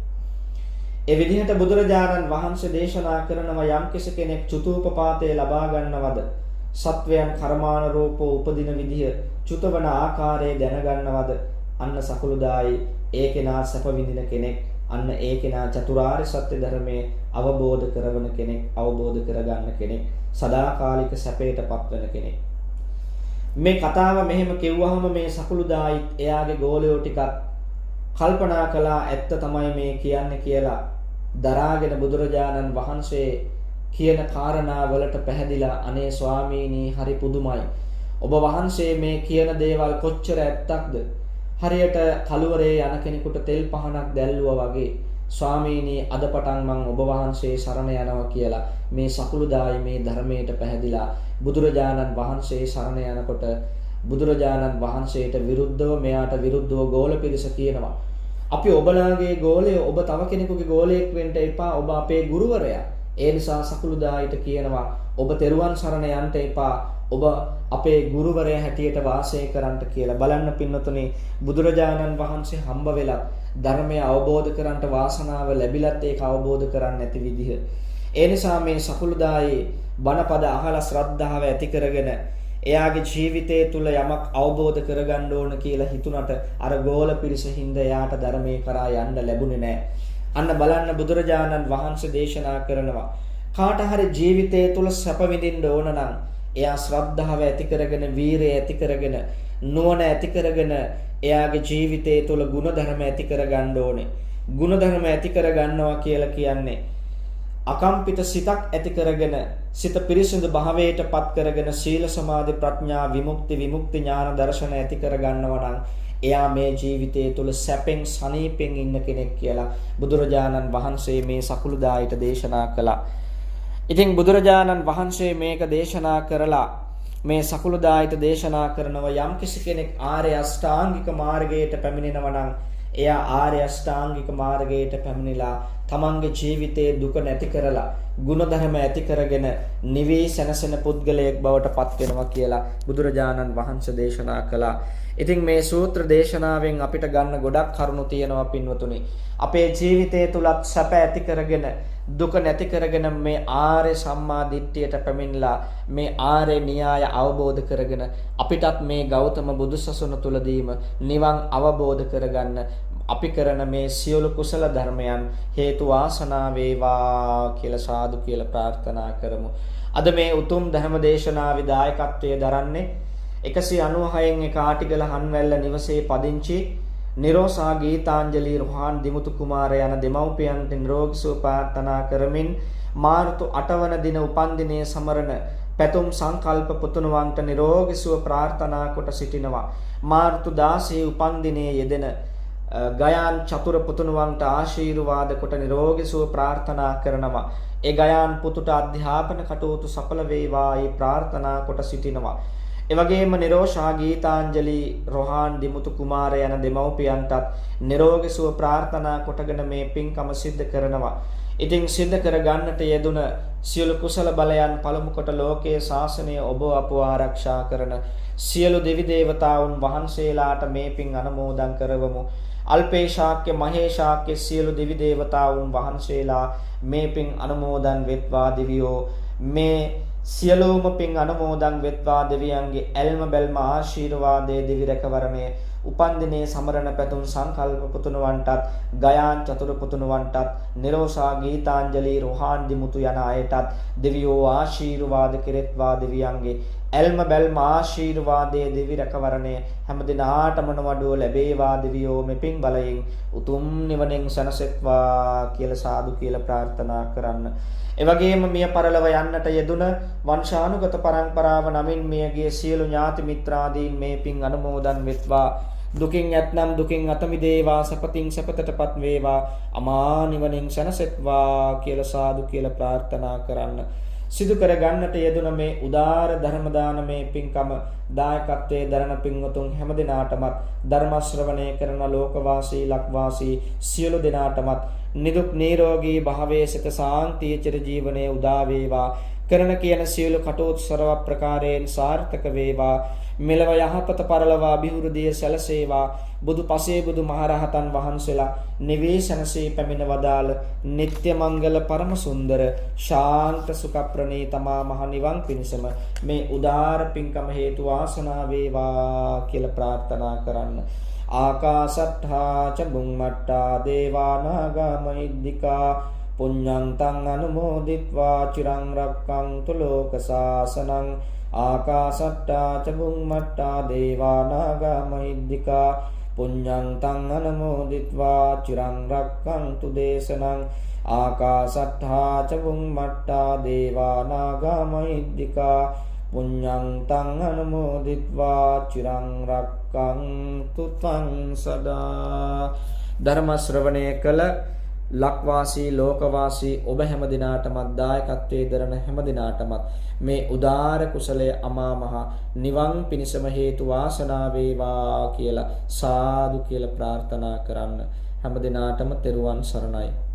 ඒ විදිහට බුදුරජාණන් වහන්සේ දේශනා කරනවා යම් කිසි කෙනෙක් චුතූපපාතේ ලබා ගන්නවද සත්වයන් කර්මානුරූපව උපදින විදිහ චුතවන ආකාරය දැනගන්නවද අන්න සකුළුදායි ඒ කෙනා සැප විඳින කෙනෙක්. අන්න ඒ කෙනා චතුරාර්ය සත්‍ය ධර්මයේ අවබෝධ කරවන කෙනෙක්, අවබෝධ කරගන්න කෙනෙක්, සදාකාලික සැපයට පත්වන කෙනෙක්. මේ කතාව මෙහෙම කිව්වහම මේ සකුළුදායි එයාගේ ගෝලයෝ ටිකක් කල්පනා කළා ඇත්ත තමයි මේ කියන්නේ කියලා. දරාගෙන බුදුරජාණන් වහන්සේ කියන කාරණා වලට පැහැදිලා අනේ ස්වාමීනි හරි පුදුමයි. ඔබ වහන්සේ මේ කියන දේවල් කොච්චර ඇත්තක්ද? හරියට කලුවරේ යන කෙනෙකුට තෙල් පහනක් දැල්ලුවා වගේ ස්වාමීනි අද පටන් මම ඔබ වහන්සේ සරණ යනවා කියලා මේ සකුළුදායි මේ ධර්මයට පැහැදිලා බුදුරජාණන් වහන්සේ සරණ යනකොට බුදුරජාණන් වහන්සේට විරුද්ධව මෙයාට විරුද්ධව ගෝල පිරිස කියනවා අපි ඔබලාගේ ගෝලය ඔබ තව කෙනෙකුගේ ගෝලයක් වෙන්න එපා ඔබ අපේ ගුරුවරයා. ඒ නිසා සකුළුදායිට කියනවා ඔබ තෙරුවන් සරණ යන්න එපා ඔබ අපේ ගුරුවරයා හැටියට වාසය කරන්න කියලා. බලන්න පින්නතුනි බුදුරජාණන් වහන්සේ හම්බ වෙලා ධර්මය අවබෝධ කරගන්නට වාසනාව ලැබිලත් ඒක අවබෝධ කරන්නේ නැති විදිහ. ඒ නිසා මේ සකුළුදායි බණපද අහලා ශ්‍රද්ධාව ඇති කරගෙන එයාගේ ජීවිතය තුළ යමක් අවබෝධ කරගන්න ඕන කියලා හිතුණට අර ගෝල පිරිස හින්දා එයාට ධර්මයේ කරා යන්න ලැබුණේ නැහැ. අන්න බලන්න බුදුරජාණන් වහන්සේ දේශනා කරනවා කාට හරි ජීවිතය තුළ සැප විඳින්න ඕන නම් එයා ශ්‍රද්ධාව ඇති කරගෙන වීරිය ඇති කරගෙන නුවණ ඇති කරගෙන එයාගේ ජීවිතය තුළ ගුණධර්ම ඇති කරගන්න ඕනේ. ගුණධර්ම ඇති කරගන්නවා කියලා කියන්නේ අකම්පිත සිතක් ඇති කරගෙන සිත පිරිසිදු භාවයට පත් කරගෙන සීල සමාධි ප්‍රඥා විමුක්ති ඥාන දර්ශන ඇති කරගන්නවා නම් එයා මේ ජීවිතය තුළ සැපෙන් සනීපෙන් ඉන්න කෙනෙක් කියලා බුදුරජාණන් වහන්සේ මේ සකුළුදායිට දේශනා කළා. ඉතින් බුදුරජාණන් වහන්සේ මේක දේශනා කරලා මේ සකුළුදායිට දේශනා කරනවා යම් කිසි කෙනෙක් ආර්ය අෂ්ටාංගික මාර්ගයට පැමිණෙනවා නම් එයා ආර්ය අෂ්ටාංගික මාර්ගයට පැමිණිලා තමන්ගේ ජීවිතයේ දුක නැති කරලා ගුණධර්ම ඇති කරගෙන නිවී සැනසෙන පුද්ගලයෙක් බවට පත් වෙනවා කියලා බුදුරජාණන් වහන්සේ දේශනා කළා. ඉතින් මේ සූත්‍ර දේශනාවෙන් අපිට ගන්න ගොඩක් කරුණු තියෙනවා පින්වතුනි. අපේ ජීවිතය තුලත් සැප ඇති කරගෙන දුක නැති කරගෙන මේ ආර්ය සම්මා දිට්ඨියට පැමිණලා මේ ආර්ය න්‍යාය අවබෝධ කරගෙන අපිටත් මේ ගෞතම බුදුසසුන තුලදීම නිවන් අවබෝධ කරගන්න අපි කරන මේ සියලු කුසල ධර්මයන් හේතු වාසනා වේවා කියලා සාදු කියලා ප්‍රාර්ථනා කරමු. අද මේ උතුම් ධර්ම දේශනාවේ දායකත්වයේ දරන්නේ 196න් එක ආටිගල හන්වැල්ල නිවසේ පදිංචි නිරෝසා ගීතාංජලි රොහාන් දිමුතු කුමාර යන දෙමව්පියන්ට නිරෝගී සුව ප්‍රාර්ථනා කරමින් මාර්තු 8 වන දින උපන්දිනයේ සමරන පැතුම් සංකල්ප පුතුණුවන්ට නිරෝගී සුව ප්‍රාර්ථනා කොට සිටිනවා. මාර්තු 16 උපන්දිනයේ යෙදෙන ගයාන් චතුර පුතුණුවන්ට ආශිර්වාද කොට නිරෝගී සුව ප්‍රාර්ථනා කරනවා. ඒ ගයාන් පුතුට අධ්‍යාපන කටයුතු සඵල වේවායි ප්‍රාර්ථනා කොට සිටිනවා. එවැගේම නිරෝෂා ගීතාංජලි රොහාන් දිමුතු කුමාර යන දෙමව්පියන්ටත් නිරෝගී සුව ප්‍රාර්ථනා කොටගෙන මේ පින්කම සිද්ධ කරනවා. ඉතින් සිද්ධ කර ගන්නට යෙදුන සියලු කුසල බලයන් පළමු කොට ලෝකයේ ශාසනය ඔබ අපව ආරක්ෂා කරන සියලු දෙවි දේවතාවුන් වහන්සේලාට මේ පින් අනුමෝදන් කරවමු. අල්පේශාක්‍ය මහේශාක්‍ය සියලු දෙවි දේවතාවුන් වහන්සේලා මේ පින් අනුමෝදන් වෙත්වා දෙවියෝ. මේ සියලුම පින් අනුමෝදන් වෙත්වා දෙවියන්ගේ ඇල්ම බැල්ම ආශිර්වාදයේ දිවි රැකවරණය උපන් දිනේ සමරණ පැතුම් සංකල්ප පුතුණවන්ටත් ගයාන් චතුර පුතුණවන්ටත් නිරෝෂා ගීතාංජලි රෝහාන් දිමුතු යන අයටත් දෙවියෝ ආශිර්වාද කෙරෙත්වා දෙවියන්ගේ එල්ම බැල්ම ආශිර්වාදයේ දෙවි රැකවරණය හැම දිනාටම නොවඩුව ලැබේවා දෙවියෝ මෙපින් බලයෙන් උතුම් නිවනෙන් සැනසෙත්වා කියලා සාදු කියලා ප්‍රාර්ථනා කරන්න. එවැගේම මිය පරලව යන්නට යෙදුන වංශානුගත පරම්පරාව නමින් මියගේ සියලු ඥාති මිත්‍රාදීන් මේ පින් අනුමෝදන් වෙත්වා. දුකින් ඇතනම් දුකින් අත මිදේවා, සපතින් සපතටපත් වේවා, අමා නිවනින් සැනසෙත්වා කියලා සාදු කියලා ප්‍රාර්ථනා කරන්න. සිදු කර ගන්නට යෙදුන මේ උදාර ධර්ම දානමේ පින්කම දායකත්වයේ දරන පින්වතුන් හැම දිනාටමත් ධර්ම ශ්‍රවණය කරන ලෝකවාසී ලක්වාසී සියලු දිනාටමත් නිදුක් නිරෝගී භාවයේ සිත සාන්තිය චිර ජීවනයේ උදා වේවා. කරන කියන සියලු කටෝත්සව ප්‍රකාරයෙන් සාර්ථක වේවා. මෙලව යහපත පරලව අභිවෘද්ධිය සැලසේවා. බුදු පසේ බුදු මහරහතන් වහන්සේලා නිවේශනසේ පැමිණ වදාළ නিত্য මංගල පරම සුන්දර ශාන්ත සුඛ ප්‍රණීතමා මහ නිවන් පිණසම මේ උදාර පින්කම හේතු වාසනා වේවා කියලා ප්‍රාර්ථනා කරන්න. ආකාසට්ඨා ච බුම්මට්ඨා දේවා නාග මහිද්దికා පුඤ්ඤන්තං අනුමෝදිත්වා චිරං රක්ඛන්තු ලෝක සාසනං. ආකාසට්ඨා ච බුම්මට්ඨා දේවා නාග මහිද්దికා පුඤ්ඤන්තං අනුමෝදිත්වා චිරං රක්ඛන්තු දේශනං. ආකාසට්ඨා ච බුම්මට්ඨා දේවා නාග මහිද්దికා පුඤ්ඤන්තං අනුමෝදිත්වා චිරං රක්ඛන්තු ත්වං සදා. ධර්ම ශ්‍රවණය කළ ලක්වාසී ලෝකවාසී ඔබ හැම දිනාටමත් දායකත්වයේ දරන හැම දිනාටමත් මේ උදාර කුසලයේ අමා මහ නිවන් පිණසම හේතු වාසනා වේවා කියලා සාදු කියලා ප්‍රාර්ථනා කරන්න. හැම දිනාටම තෙරුවන් සරණයි.